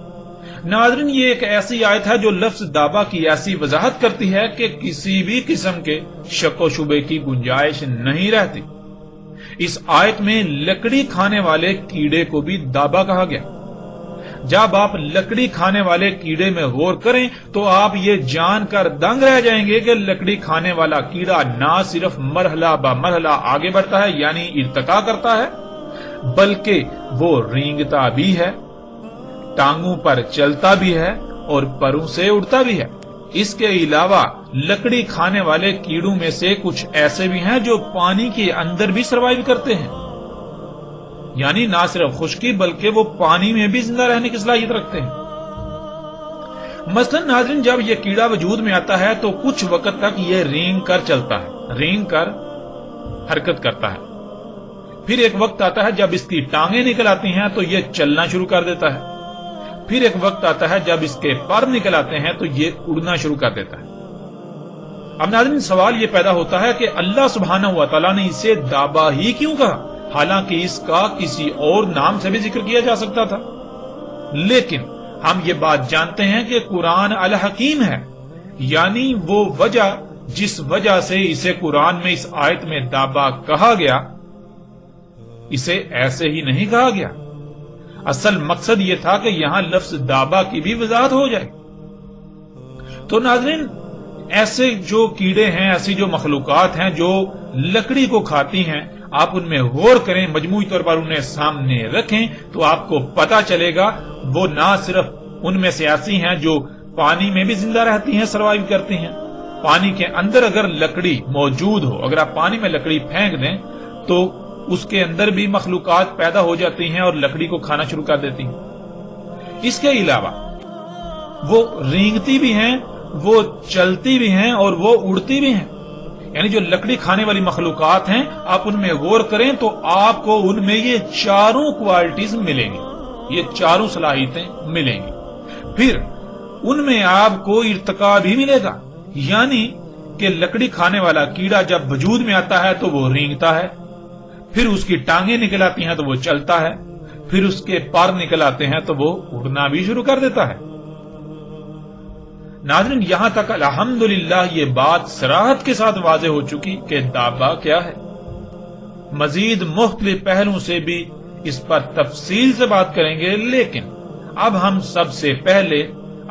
ناظرین یہ ایک ایسی آیت ہے جو لفظ دابہ کی ایسی وضاحت کرتی ہے کہ کسی بھی قسم کے شک و شبے کی گنجائش نہیں رہتی۔ اس آیت میں لکڑی کھانے والے کیڑے کو بھی دابہ کہا گیا۔ جب آپ لکڑی کھانے والے کیڑے میں غور کریں تو آپ یہ جان کر دنگ رہ جائیں گے کہ لکڑی کھانے والا کیڑا نہ صرف مرحلہ بہ مرحلہ آگے بڑھتا ہے، یعنی ارتقا کرتا ہے، بلکہ وہ رینگتا بھی ہے، ٹانگوں پر چلتا بھی ہے اور پروں سے اڑتا بھی ہے۔ اس کے علاوہ لکڑی کھانے والے کیڑوں میں سے کچھ ایسے بھی ہیں جو پانی کے اندر بھی سروائیو کرتے ہیں، یعنی نہ صرف خشکی بلکہ وہ پانی میں بھی زندہ رہنے کی صلاحیت رکھتے ہیں۔ مثلا ناظرین جب یہ کیڑا وجود میں آتا ہے تو کچھ وقت تک یہ رینگ کر چلتا ہے، رینگ کر حرکت کرتا ہے، پھر ایک وقت آتا ہے جب اس کی ٹانگیں نکل آتی ہیں تو یہ چلنا شروع کر دیتا ہے، پھر ایک وقت آتا ہے جب اس کے پر نکل آتے ہیں تو یہ اڑنا شروع کر دیتا ہے۔ اب ناظرین سوال یہ پیدا ہوتا ہے کہ اللہ سبحانہ و تعالیٰ نے اسے دابہ ہی کیوں کہا، حالانکہ اس کا کسی اور نام سے بھی ذکر کیا جا سکتا تھا؟ لیکن ہم یہ بات جانتے ہیں کہ قرآن الحکیم ہے، یعنی وہ وجہ جس وجہ سے اسے قرآن میں اس آیت میں دابہ کہا گیا، اسے ایسے ہی نہیں کہا گیا۔ اصل مقصد یہ تھا کہ یہاں لفظ دابہ کی بھی وضاحت ہو جائے۔ تو ناظرین ایسے جو کیڑے ہیں، ایسی جو مخلوقات ہیں جو لکڑی کو کھاتی ہیں، آپ ان میں غور کریں، مجموعی طور پر انہیں سامنے رکھیں تو آپ کو پتا چلے گا وہ نہ صرف ان میں سے ایسی ہیں جو پانی میں بھی زندہ رہتی ہیں، سروائیو کرتی ہیں۔ پانی کے اندر اگر لکڑی موجود ہو، اگر آپ پانی میں لکڑی پھینک دیں تو اس کے اندر بھی مخلوقات پیدا ہو جاتی ہیں اور لکڑی کو کھانا شروع کر دیتی ہیں۔ اس کے علاوہ وہ رینگتی بھی ہیں، وہ چلتی بھی ہیں اور وہ اڑتی بھی ہیں، یعنی جو لکڑی کھانے والی مخلوقات ہیں آپ ان میں غور کریں تو آپ کو ان میں یہ چاروں کوالٹیز ملیں گی، یہ چاروں صلاحیتیں ملیں گی۔ پھر ان میں آپ کو ارتقا بھی ملے گا، یعنی کہ لکڑی کھانے والا کیڑا جب وجود میں آتا ہے تو وہ رینگتا ہے، پھر اس کی ٹانگیں نکل آتی ہیں تو وہ چلتا ہے، پھر اس کے پر نکل آتے ہیں تو وہ اڑنا بھی شروع کر دیتا ہے۔ ناظرین یہاں تک الحمدللہ یہ بات صراحت کے ساتھ واضح ہو چکی کہ دابہ کیا ہے۔ مزید مختلف پہلوؤں سے بھی اس پر تفصیل سے بات کریں گے، لیکن اب ہم سب سے پہلے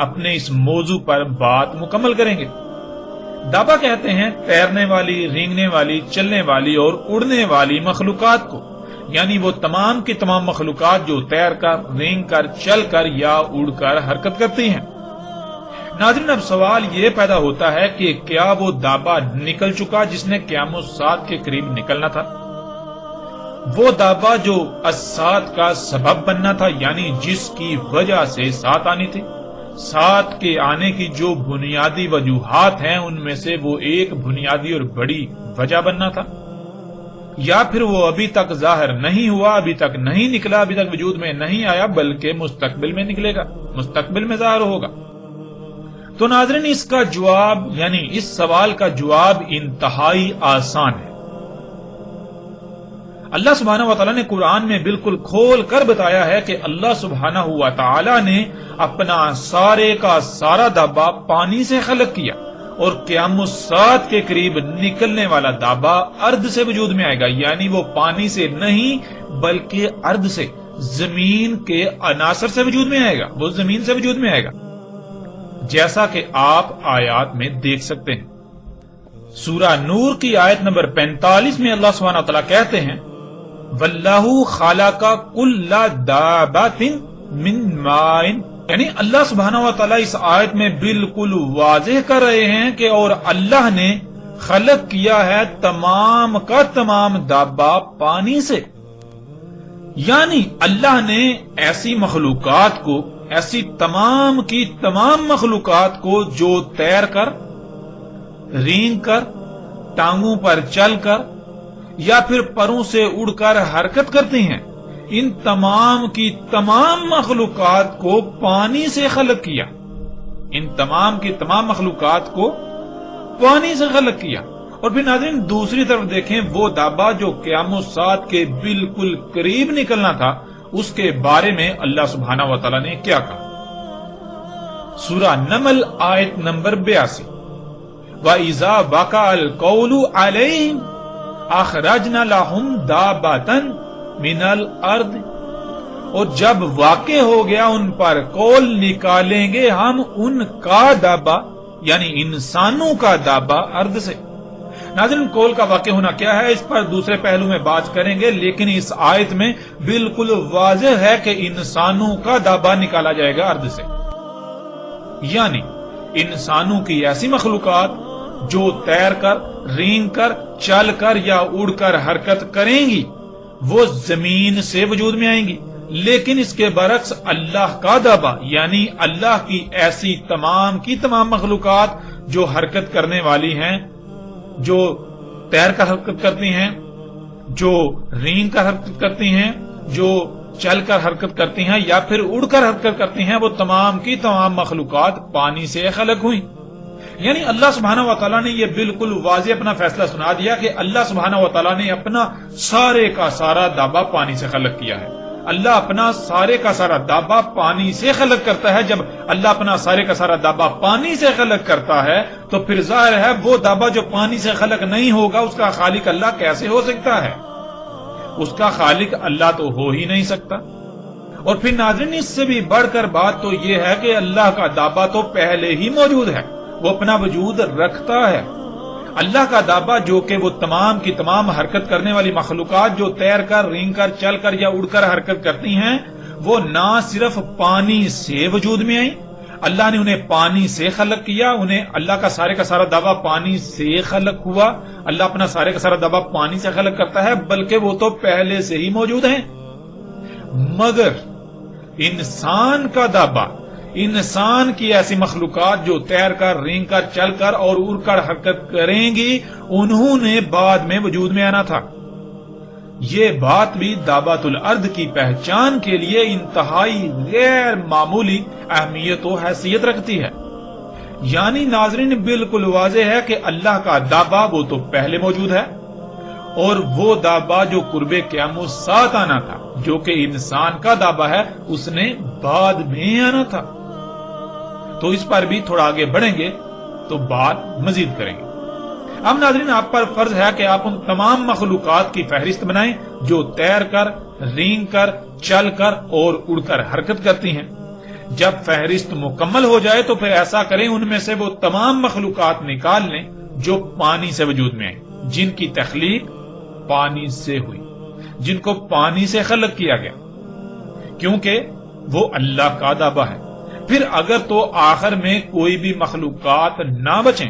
اپنے اس موضوع پر بات مکمل کریں گے۔ دابہ کہتے ہیں تیرنے والی، رینگنے والی، چلنے والی اور اڑنے والی مخلوقات کو، یعنی وہ تمام کی تمام مخلوقات جو تیر کر، رینگ کر، چل کر یا اڑ کر حرکت کرتی ہیں۔ ناظرین اب سوال یہ پیدا ہوتا ہے کہ کیا وہ دابا نکل چکا جس نے قیام الساعت کے قریب نکلنا تھا؟ وہ دابا جو الساعت کا سبب بننا تھا، یعنی جس کی وجہ سے ساعت آنی تھی، ساعت کے آنے کی جو بنیادی وجوہات ہیں ان میں سے وہ ایک بنیادی اور بڑی وجہ بننا تھا، یا پھر وہ ابھی تک ظاہر نہیں ہوا، ابھی تک نہیں نکلا، ابھی تک وجود میں نہیں آیا، بلکہ مستقبل میں نکلے گا، مستقبل میں ظاہر ہوگا؟ تو ناظرین اس کا جواب، یعنی اس سوال کا جواب انتہائی آسان ہے۔ اللہ سبحانہ و تعالیٰ نے قرآن میں بالکل کھول کر بتایا ہے کہ اللہ سبحانہ و تعالیٰ نے اپنا سارے کا سارا دابا پانی سے خلق کیا، اور قیام الساعت کے قریب نکلنے والا دابا ارض سے وجود میں آئے گا، یعنی وہ پانی سے نہیں بلکہ ارض سے، زمین کے عناصر سے وجود میں آئے گا، وہ زمین سے وجود میں آئے گا، جیسا کہ آپ آیات میں دیکھ سکتے ہیں۔ سورہ نور کی آیت نمبر 45 میں اللہ سبحانہ وتعالیٰ کہتے ہیں وَاللَّهُ خَلَقَ كُلَّ دَابَّةٍ مِّن مَّاءٍ، یعنی اللہ سبحانہ و تعالیٰ اس آیت میں بالکل واضح کر رہے ہیں کہ اور اللہ نے خلق کیا ہے تمام کا تمام دابا پانی سے، یعنی اللہ نے ایسی مخلوقات کو، ایسی تمام کی تمام مخلوقات کو جو تیر کر، رینگ کر، ٹانگوں پر چل کر یا پھر پروں سے اڑ کر حرکت کرتی ہیں، ان تمام کی تمام مخلوقات کو پانی سے خلق کیا، ان تمام کی تمام مخلوقات کو پانی سے خلق کیا۔ اور پھر ناظرین دوسری طرف دیکھیں، وہ دابا جو قیام الساعت کے بالکل قریب نکلنا تھا، اس کے بارے میں اللہ سبحانہ و تعالیٰ نے کیا کہا؟ سورہ نمل آیت نمبر 82 وَإِذَا وَقَعَ الْقَوْلُ عَلَيْهِمْ أَخْرَجْنَا لَهُمْ دَابَّةً مِنَ الْأَرْضِ، اور جب واقع ہو گیا ان پر قول، نکالیں گے ہم ان کا دابا، یعنی انسانوں کا دابا ارض سے۔ ناظرین قول کا واقع ہونا کیا ہے اس پر دوسرے پہلو میں بات کریں گے، لیکن اس آیت میں بالکل واضح ہے کہ انسانوں کا دابا نکالا جائے گا ارض سے، یعنی انسانوں کی ایسی مخلوقات جو تیر کر، رینگ کر، چل کر یا اڑ کر حرکت کریں گی وہ زمین سے وجود میں آئیں گی، لیکن اس کے برعکس اللہ کا دابا، یعنی اللہ کی ایسی تمام کی تمام مخلوقات جو حرکت کرنے والی ہیں، جو تیر کر حرکت کرتی ہیں، جو رینگ کر حرکت کرتی ہیں، جو چل کر حرکت کرتی ہیں یا پھر اڑ کر حرکت کرتی ہیں، وہ تمام کی تمام مخلوقات پانی سے خلق ہوئی۔ یعنی اللہ سبحانہ و تعالیٰ نے یہ بالکل واضح اپنا فیصلہ سنا دیا کہ اللہ سبحانہ و تعالیٰ نے اپنا سارے کا سارا دابا پانی سے خلق کیا ہے۔ اللہ اپنا سارے کا سارا دابا پانی سے خلق کرتا ہے۔ جب اللہ اپنا سارے کا سارا دابا پانی سے خلق کرتا ہے تو پھر ظاہر ہے وہ دابا جو پانی سے خلق نہیں ہوگا اس کا خالق اللہ کیسے ہو سکتا ہے؟ اس کا خالق اللہ تو ہو ہی نہیں سکتا۔ اور پھر ناظرین اس سے بھی بڑھ کر بات تو یہ ہے کہ اللہ کا دابا تو پہلے ہی موجود ہے، وہ اپنا وجود رکھتا ہے۔ اللہ کا دابا جو کہ وہ تمام کی تمام حرکت کرنے والی مخلوقات جو تیر کر، رینگ کر، چل کر یا اڑ کر حرکت کرتی ہیں، وہ نہ صرف پانی سے وجود میں آئی، اللہ نے انہیں پانی سے خلق کیا، انہیں اللہ کا سارے کا سارا دابا پانی سے خلق ہوا، اللہ اپنا سارے کا سارا دابا پانی سے خلق کرتا ہے، بلکہ وہ تو پہلے سے ہی موجود ہیں۔ مگر انسان کا دابا، انسان کی ایسی مخلوقات جو تیر کر، رینگ کر، چل کر اور اڑ کر حرکت کریں گی، انہوں نے بعد میں وجود میں آنا تھا۔ یہ بات بھی دابۃ الارض کی پہچان کے لیے انتہائی غیر معمولی اہمیت و حیثیت رکھتی ہے۔ یعنی ناظرین بالکل واضح ہے کہ اللہ کا دابا وہ تو پہلے موجود ہے، اور وہ دابا جو قرب قیام الساعت آنا تھا، جو کہ انسان کا دابا ہے، اس نے بعد میں آنا تھا۔ تو اس پر بھی تھوڑا آگے بڑھیں گے تو بات مزید کریں گے۔ اب ناظرین آپ پر فرض ہے کہ آپ ان تمام مخلوقات کی فہرست بنائیں جو تیر کر، رینگ کر، چل کر اور اڑ کر حرکت کرتی ہیں۔ جب فہرست مکمل ہو جائے تو پھر ایسا کریں ان میں سے وہ تمام مخلوقات نکال لیں جو پانی سے وجود میں آئیں، جن کی تخلیق پانی سے ہوئی، جن کو پانی سے خلق کیا گیا، کیونکہ وہ اللہ کا دابا ہے۔ پھر اگر تو آخر میں کوئی بھی مخلوقات نہ بچیں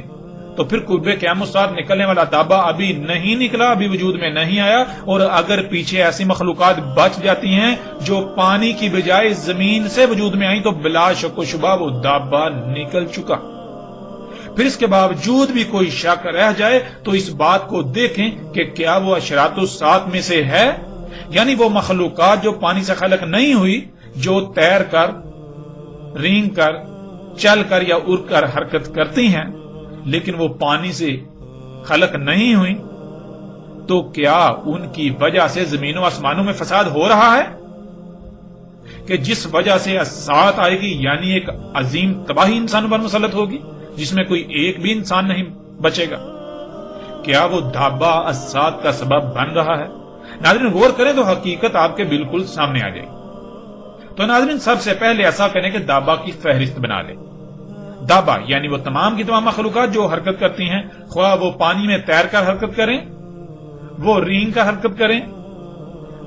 تو پھر قرب قیامت ساتھ نکلنے والا دابا ابھی نہیں نکلا، ابھی وجود میں نہیں آیا، اور اگر پیچھے ایسی مخلوقات بچ جاتی ہیں جو پانی کی بجائے زمین سے وجود میں آئیں تو بلا شک و شبہ وہ دابا نکل چکا۔ پھر اس کے باوجود بھی کوئی شک رہ جائے تو اس بات کو دیکھیں کہ کیا وہ اشراط الساعۃ میں سے ہے، یعنی وہ مخلوقات جو پانی سے خلق نہیں ہوئی، جو تیر کر، رینگ کر، چل کر یا اڑ کر حرکت کرتی ہیں لیکن وہ پانی سے خلق نہیں ہوئی، تو کیا ان کی وجہ سے زمین و آسمانوں میں فساد ہو رہا ہے کہ جس وجہ سے الساعۃ آئے گی، یعنی ایک عظیم تباہی انسانوں پر مسلط ہوگی جس میں کوئی ایک بھی انسان نہیں بچے گا؟ کیا وہ دابا الساعۃ کا سبب بن رہا ہے؟ ناظرین غور کریں تو حقیقت آپ کے بالکل سامنے آ جائے گی۔ تو ناظرین سب سے پہلے ایسا کریں کہ دابا کی فہرست بنا لیں۔ دابا یعنی وہ تمام کی تمام مخلوقات جو حرکت کرتی ہیں، خواہ وہ پانی میں تیر کر حرکت کریں، وہ رینگ کر حرکت کریں،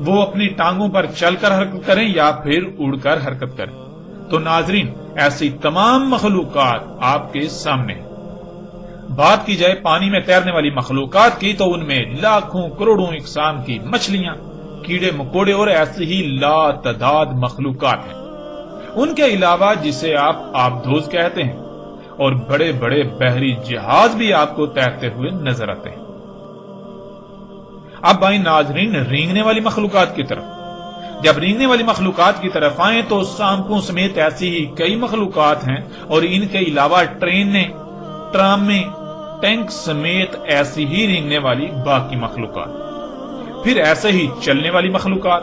وہ اپنی ٹانگوں پر چل کر حرکت کریں یا پھر اڑ کر حرکت کریں۔ تو ناظرین ایسی تمام مخلوقات آپ کے سامنے ہیں۔ بات کی جائے پانی میں تیرنے والی مخلوقات کی تو ان میں لاکھوں کروڑوں اقسام کی مچھلیاں، کیڑے مکوڑے اور ایسی ہی لا تعداد مخلوقات ہیں۔ ان کے علاوہ جسے آپ آبدوز کہتے ہیں اور بڑے بڑے بحری جہاز بھی آپ کو تیرتے ہوئے نظر آتے ہیں۔ اب آئیں ناظرین رینگنے والی مخلوقات کی طرف۔ جب رینگنے والی مخلوقات کی طرف آئیں تو سانپوں سمیت ایسی ہی کئی مخلوقات ہیں، اور ان کے علاوہ ٹرینیں، ٹرامیں، ٹینک سمیت ایسی ہی رینگنے والی باقی مخلوقات۔ پھر ایسے ہی چلنے والی مخلوقات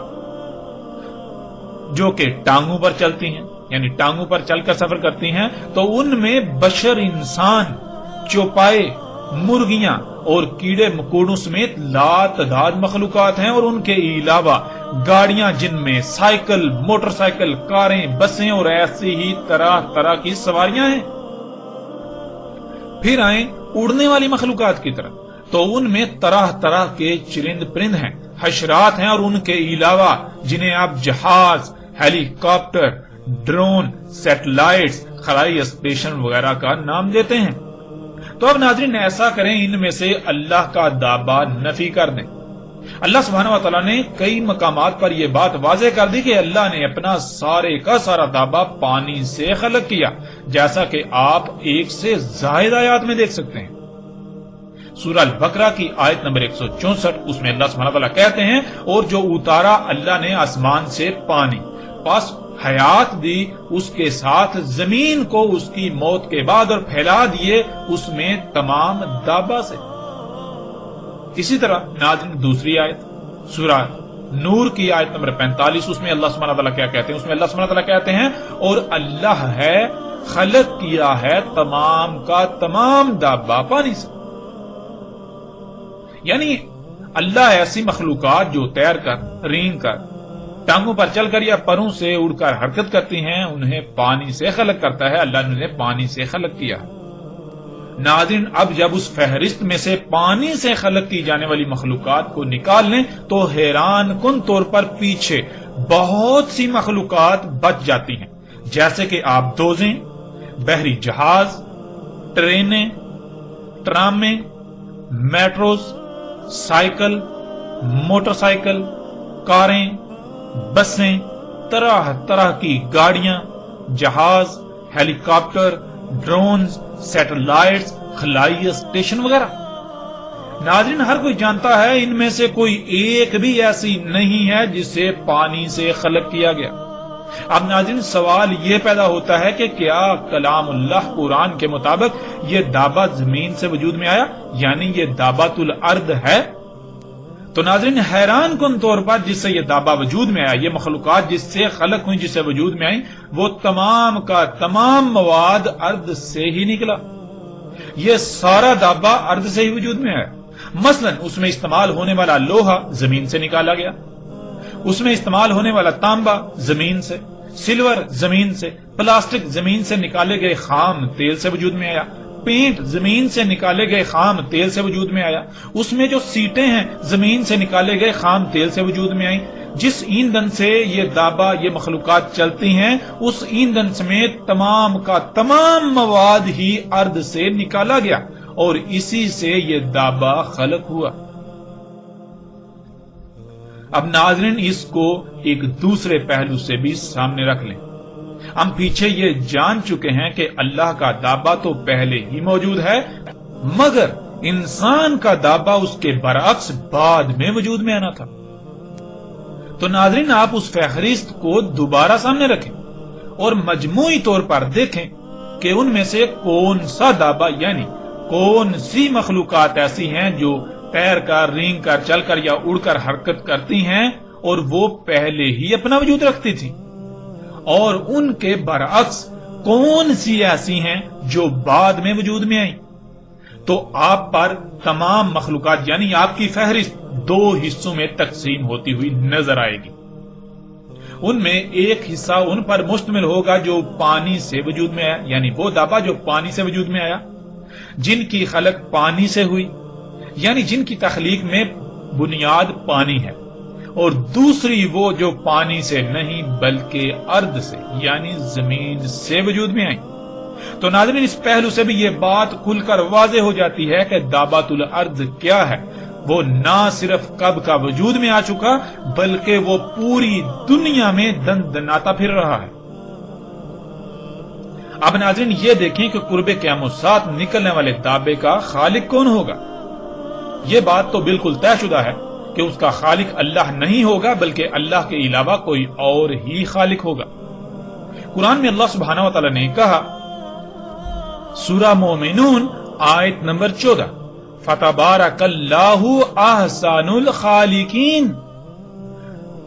جو کہ ٹانگوں پر چلتی ہیں، یعنی ٹانگوں پر چل کر سفر کرتی ہیں، تو ان میں بشر، انسان، چوپائے، مرغیاں اور کیڑے مکوڑوں سمیت لا تعداد مخلوقات ہیں، اور ان کے علاوہ گاڑیاں جن میں سائیکل، موٹر سائیکل، کاریں، بسیں اور ایسی ہی طرح طرح کی سواریاں ہیں۔ پھر آئیں اڑنے والی مخلوقات کی طرف، تو ان میں طرح طرح کے چرند پرند ہیں، حشرات ہیں، اور ان کے علاوہ جنہیں آپ جہاز، ہیلی کاپٹر، ڈرون، سیٹلائٹس، خلائی اسٹیشن وغیرہ کا نام دیتے ہیں۔ تو اب ناظرین ایسا کریں ان میں سے اللہ کا دابا نفی کر دیں۔ اللہ سبحانہ وتعالی نے کئی مقامات پر یہ بات واضح کر دی کہ اللہ نے اپنا سارے کا سارا دابا پانی سے خلق کیا، جیسا کہ آپ ایک سے زائد آیات میں دیکھ سکتے ہیں۔ سورہ البقرہ کی آیت نمبر 164، اس میں اللہ سبحانہ وتعالی کہتے ہیں، اور جو اتارا اللہ نے آسمان سے پانی، پس حیات دی اس کے ساتھ زمین کو اس کی موت کے بعد، اور پھیلا دیے اس میں تمام دابا سے۔ اسی طرح ناظرین دوسری آیت سورہ نور کی آیت نمبر 45، اس میں اللہ سبحانہ وتعالی کیا کہتے ہیں؟ اس میں اللہ سبحانہ وتعالی کہتے ہیں، اور اللہ ہے خلق کیا ہے تمام کا تمام دابا پانی سے۔ یعنی اللہ ایسی مخلوقات جو تیر کر، رینگ کر، ٹانگوں پر چل کر یا پروں سے اڑ کر حرکت کرتی ہیں، انہیں پانی سے خلق کرتا ہے۔ اللہ نے انہیں پانی سے خلق کیا۔ ناظرین اب جب اس فہرست میں سے پانی سے خلق کی جانے والی مخلوقات کو نکال لیں تو حیران کن طور پر پیچھے بہت سی مخلوقات بچ جاتی ہیں، جیسے کہ آبدوزیں، بحری جہاز، ٹرینیں، ٹرامیں، میٹروز، سائیکل، موٹر سائیکل، کاریں، بسیں، طرح طرح کی گاڑیاں، جہاز، ہیلی کاپٹر، ڈرونز، سیٹلائٹس، خلائی اسٹیشن وغیرہ۔ ناظرین ہر کوئی جانتا ہے ان میں سے کوئی ایک بھی ایسی نہیں ہے جسے پانی سے خلق کیا گیا۔ اب ناظرین سوال یہ پیدا ہوتا ہے کہ کیا کلام اللہ قرآن کے مطابق یہ دابا زمین سے وجود میں آیا، یعنی یہ دابۃ الارض ہے؟ تو ناظرین حیران کن طور پر جس سے یہ دابا وجود میں آیا، یہ مخلوقات جس سے خلق ہوئی، جس سے وجود میں آئی، وہ تمام کا تمام مواد ارض سے ہی نکلا۔ یہ سارا دابا ارض سے ہی وجود میں آیا۔ مثلا اس میں استعمال ہونے والا لوہا زمین سے نکالا گیا، اس میں استعمال ہونے والا تانبا زمین سے، سلور زمین سے، پلاسٹک زمین سے نکالے گئے خام تیل سے وجود میں آیا، پینٹ زمین سے نکالے گئے خام تیل سے وجود میں آیا، اس میں جو سیٹیں ہیں زمین سے نکالے گئے خام تیل سے وجود میں آئیں، جس ایندھن سے یہ دابہ یہ مخلوقات چلتی ہیں اس ایندھن سمیت تمام کا تمام مواد ہی ارض سے نکالا گیا اور اسی سے یہ دابہ خلق ہوا۔ اب ناظرین اس کو ایک دوسرے پہلو سے بھی سامنے رکھ لیں۔ ہم پیچھے یہ جان چکے ہیں کہ اللہ کا دابہ تو پہلے ہی موجود ہے، مگر انسان کا دابہ اس کے برعکس بعد میں وجود میں آنا تھا۔ تو ناظرین آپ اس فہرست کو دوبارہ سامنے رکھیں اور مجموعی طور پر دیکھیں کہ ان میں سے کون سا دابہ یعنی کون سی مخلوقات ایسی ہیں جو تیر کر، رینگ کر، چل کر یا اڑ کر حرکت کرتی ہیں اور وہ پہلے ہی اپنا وجود رکھتی تھی، اور ان کے برعکس کون سی ایسی ہیں جو بعد میں وجود میں آئیں۔ تو آپ پر تمام مخلوقات یعنی آپ کی فہرست دو حصوں میں تقسیم ہوتی ہوئی نظر آئے گی۔ ان میں ایک حصہ ان پر مشتمل ہوگا جو پانی سے وجود میں آیا، یعنی وہ دابہ جو پانی سے وجود میں آیا، جن کی خلق پانی سے ہوئی، یعنی جن کی تخلیق میں بنیاد پانی ہے، اور دوسری وہ جو پانی سے نہیں بلکہ ارض سے یعنی زمین سے وجود میں آئی۔ تو ناظرین اس پہلو سے بھی یہ بات کھل کر واضح ہو جاتی ہے کہ دابۃ الارض کیا ہے۔ وہ نہ صرف کب کا وجود میں آ چکا بلکہ وہ پوری دنیا میں دندناتا پھر رہا ہے۔ اب ناظرین یہ دیکھیں کہ قرب قیامت ساتھ نکلنے والے دابے کا خالق کون ہوگا۔ یہ بات تو بالکل طے شدہ ہے کہ اس کا خالق اللہ نہیں ہوگا بلکہ اللہ کے علاوہ کوئی اور ہی خالق ہوگا۔ قرآن میں اللہ سبحانہ و تعالی نے کہا، سورہ مومنون آیت نمبر 14، فَتَبَارَكَ اللَّهُ أَحْسَنُ الْخَالِقِينَ،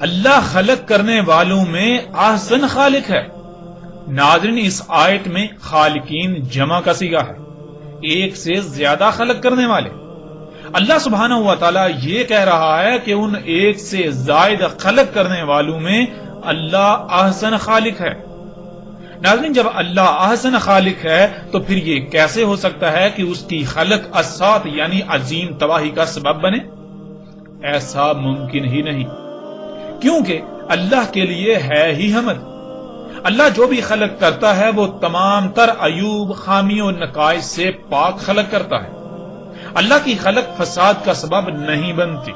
اللہ خلق کرنے والوں میں احسن خالق ہے۔ ناظرین اس آیت میں خالقین جمع کا صیغہ ہے، ایک سے زیادہ خلق کرنے والے۔ اللہ سبحانہ و تعالیٰ یہ کہہ رہا ہے کہ ان ایک سے زائد خلق کرنے والوں میں اللہ احسن خالق ہے۔ ناظرین جب اللہ احسن خالق ہے تو پھر یہ کیسے ہو سکتا ہے کہ اس کی خلق اسات یعنی عظیم تباہی کا سبب بنے؟ ایسا ممکن ہی نہیں، کیونکہ اللہ کے لیے ہے ہی حمد۔ اللہ جو بھی خلق کرتا ہے وہ تمام تر عیوب، خامیوں اور نقائص سے پاک خلق کرتا ہے۔ اللہ کی خلق فساد کا سبب نہیں بنتی۔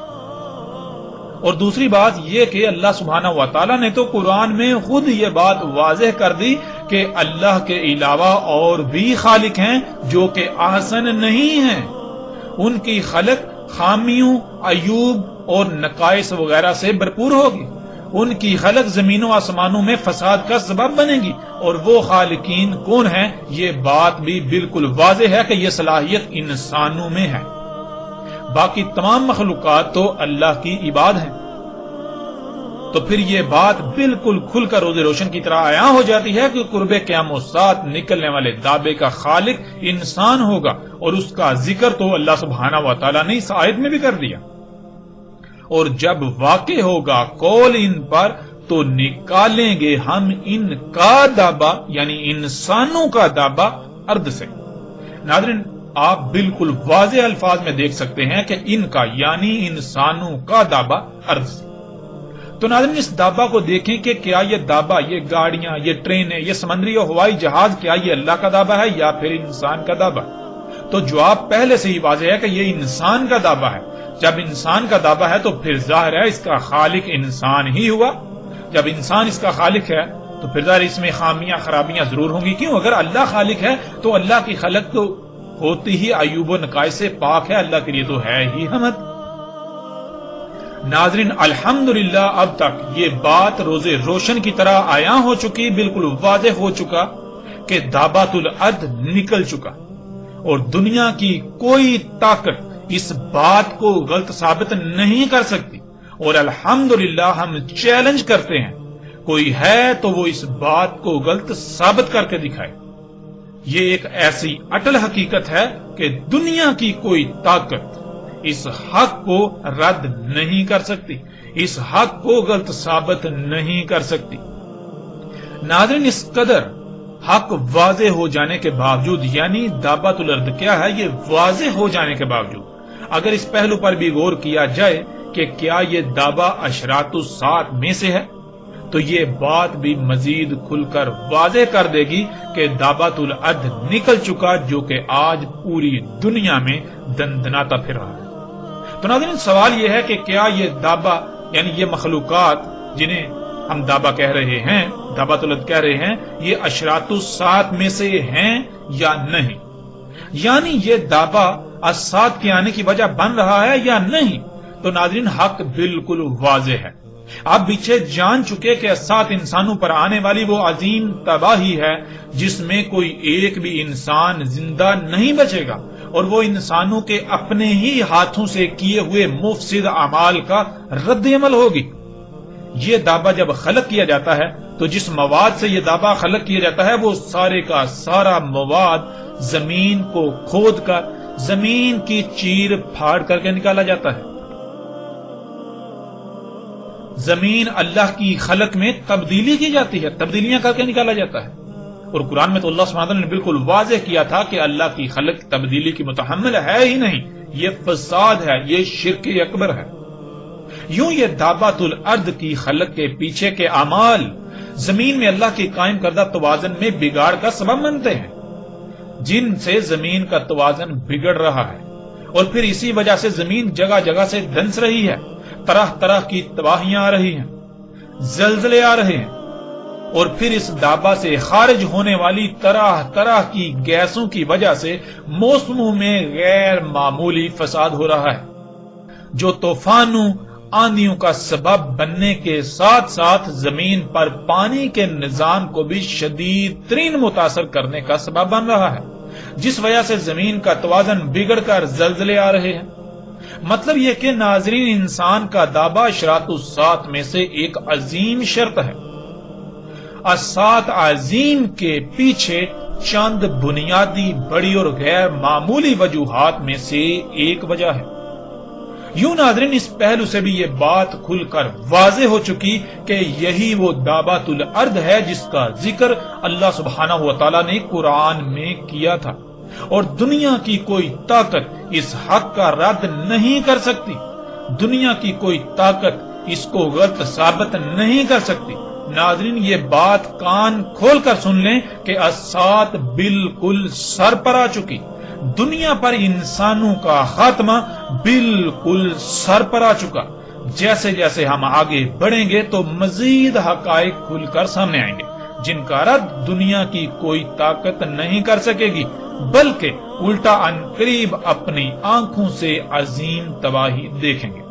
اور دوسری بات یہ کہ اللہ سبحانہ و تعالیٰ نے تو قرآن میں خود یہ بات واضح کر دی کہ اللہ کے علاوہ اور بھی خالق ہیں جو کہ احسن نہیں ہیں، ان کی خلق خامیوں، عیوب اور نقائص وغیرہ سے بھرپور ہوگی، ان کی خلق زمین و آسمانوں میں فساد کا سبب بنے گی، اور وہ خالقین کون ہیں یہ بات بھی بالکل واضح ہے کہ یہ صلاحیت انسانوں میں ہے، باقی تمام مخلوقات تو اللہ کی عباد ہیں۔ تو پھر یہ بات بالکل کھل کر روز روشن کی طرح عیاں ہو جاتی ہے کہ قرب قیامت ساتھ نکلنے والے دابے کا خالق انسان ہوگا، اور اس کا ذکر تو اللہ سبحانہ و تعالیٰ نے اس آیت میں بھی کر دیا۔ اور جب واقع ہوگا قول ان پر تو نکالیں گے ہم ان کا دابہ یعنی انسانوں کا دابہ ارض سے۔ ناظرین آپ بالکل واضح الفاظ میں دیکھ سکتے ہیں کہ ان کا یعنی انسانوں کا دابہ ارض سے۔ تو ناظرین اس دابہ کو دیکھیں کہ کیا یہ دابہ، یہ گاڑیاں، یہ ٹرینیں، یہ سمندری اور ہوائی جہاز کیا یہ اللہ کا دابہ ہے یا پھر انسان کا دابہ؟ تو جواب پہلے سے ہی واضح ہے کہ یہ انسان کا دابہ ہے۔ جب انسان کا دابہ ہے تو پھر ظاہر ہے اس کا خالق انسان ہی ہوا۔ جب انسان اس کا خالق ہے تو پھر ظاہر اس میں خامیاں خرابیاں ضرور ہوں گی، کیوں؟ اگر اللہ خالق ہے تو اللہ کی خلق تو ہوتی ہی عیوب و نقائص سے پاک ہے، اللہ کے لیے تو ہے ہی حمد۔ ناظرین الحمدللہ اب تک یہ بات روز روشن کی طرح عیاں ہو چکی، بالکل واضح ہو چکا کہ دابۃ الارض نکل چکا، اور دنیا کی کوئی طاقت اس بات کو غلط ثابت نہیں کر سکتی، اور الحمدللہ ہم چیلنج کرتے ہیں کوئی ہے تو وہ اس بات کو غلط ثابت کر کے دکھائے۔ یہ ایک ایسی اٹل حقیقت ہے کہ دنیا کی کوئی طاقت اس حق کو رد نہیں کر سکتی، اس حق کو غلط ثابت نہیں کر سکتی۔ ناظرین اس قدر حق واضح ہو جانے کے باوجود یعنی دابۃ الارض کیا ہے یہ واضح ہو جانے کے باوجود اگر اس پہلو پر بھی غور کیا جائے کہ کیا یہ دعویٰ اشراط الساعت میں سے ہے، تو یہ بات بھی مزید کھل کر واضح کر دے گی کہ دعوۃ الارض نکل چکا، جو کہ آج پوری دنیا میں دندناتا پھر رہا ہے۔ تو ناظرین، سوال یہ ہے کہ کیا یہ دعویٰ، یعنی یہ مخلوقات جنہیں ہم دعویٰ کہہ رہے ہیں، دعوۃ الارض کہہ رہے ہیں، یہ اشراط الساعت میں سے ہیں یا نہیں؟ یعنی یہ دعویٰ الساعت کے آنے کی وجہ بن رہا ہے یا نہیں؟ تو ناظرین، حق بالکل واضح ہے۔ آپ پیچھے جان چکے کہ الساعت انسانوں پر آنے والی وہ عظیم تباہی ہے جس میں کوئی ایک بھی انسان زندہ نہیں بچے گا، اور وہ انسانوں کے اپنے ہی ہاتھوں سے کیے ہوئے مفسد اعمال کا رد عمل ہوگی۔ یہ دعویٰ جب خلق کیا جاتا ہے تو جس مواد سے یہ دعویٰ خلق کیا جاتا ہے وہ سارے کا سارا مواد زمین کو کھود کر زمین کی چیر پھاڑ کر کے نکالا جاتا ہے۔ زمین اللہ کی خلق میں تبدیلی کی جاتی ہے، تبدیلیاں کر کے نکالا جاتا ہے، اور قرآن میں تو اللہ سبحانہ وتعالی نے بالکل واضح کیا تھا کہ اللہ کی خلق تبدیلی کی متحمل ہے ہی نہیں، یہ فساد ہے، یہ شرک اکبر ہے۔ یوں یہ دعوۃ الارض کی خلق کے پیچھے کے اعمال زمین میں اللہ کے قائم کردہ توازن میں بگاڑ کا سبب بنتے ہیں، جن سے زمین کا توازن بگڑ رہا ہے، اور پھر اسی وجہ سے زمین جگہ جگہ سے دھنس رہی ہے، طرح طرح کی تباہیاں آ رہی ہیں، زلزلے آ رہے ہیں، اور پھر اس دعویٰ سے خارج ہونے والی طرح طرح کی گیسوں کی وجہ سے موسموں میں غیر معمولی فساد ہو رہا ہے، جو طوفانوں آندھیوں کا سبب بننے کے ساتھ ساتھ زمین پر پانی کے نظام کو بھی شدید ترین متاثر کرنے کا سبب بن رہا ہے، جس وجہ سے زمین کا توازن بگڑ کر زلزلے آ رہے ہیں۔ مطلب یہ کہ ناظرین، انسان کا دعویٰ اشراط الساعت میں سے ایک عظیم شرط ہے۔ الساعت عظیم کے پیچھے چند بنیادی بڑی اور غیر معمولی وجوہات میں سے ایک وجہ ہے۔ یوں ناظرین، اس پہلو سے بھی یہ بات کھل کر واضح ہو چکی کہ یہی وہ دعوۃ الارض ہے جس کا ذکر اللہ سبحانہ و تعالی نے قرآن میں کیا تھا، اور دنیا کی کوئی طاقت اس حق کا رد نہیں کر سکتی، دنیا کی کوئی طاقت اس کو غلط ثابت نہیں کر سکتی۔ ناظرین، یہ بات کان کھول کر سن لیں کہ الساعت بالکل سر پر آ چکی، دنیا پر انسانوں کا خاتمہ بالکل سر پر آ چکا۔ جیسے جیسے ہم آگے بڑھیں گے تو مزید حقائق کھل کر سامنے آئیں گے، جن کا رد دنیا کی کوئی طاقت نہیں کر سکے گی، بلکہ الٹا عنقریب اپنی آنکھوں سے عظیم تباہی دیکھیں گے۔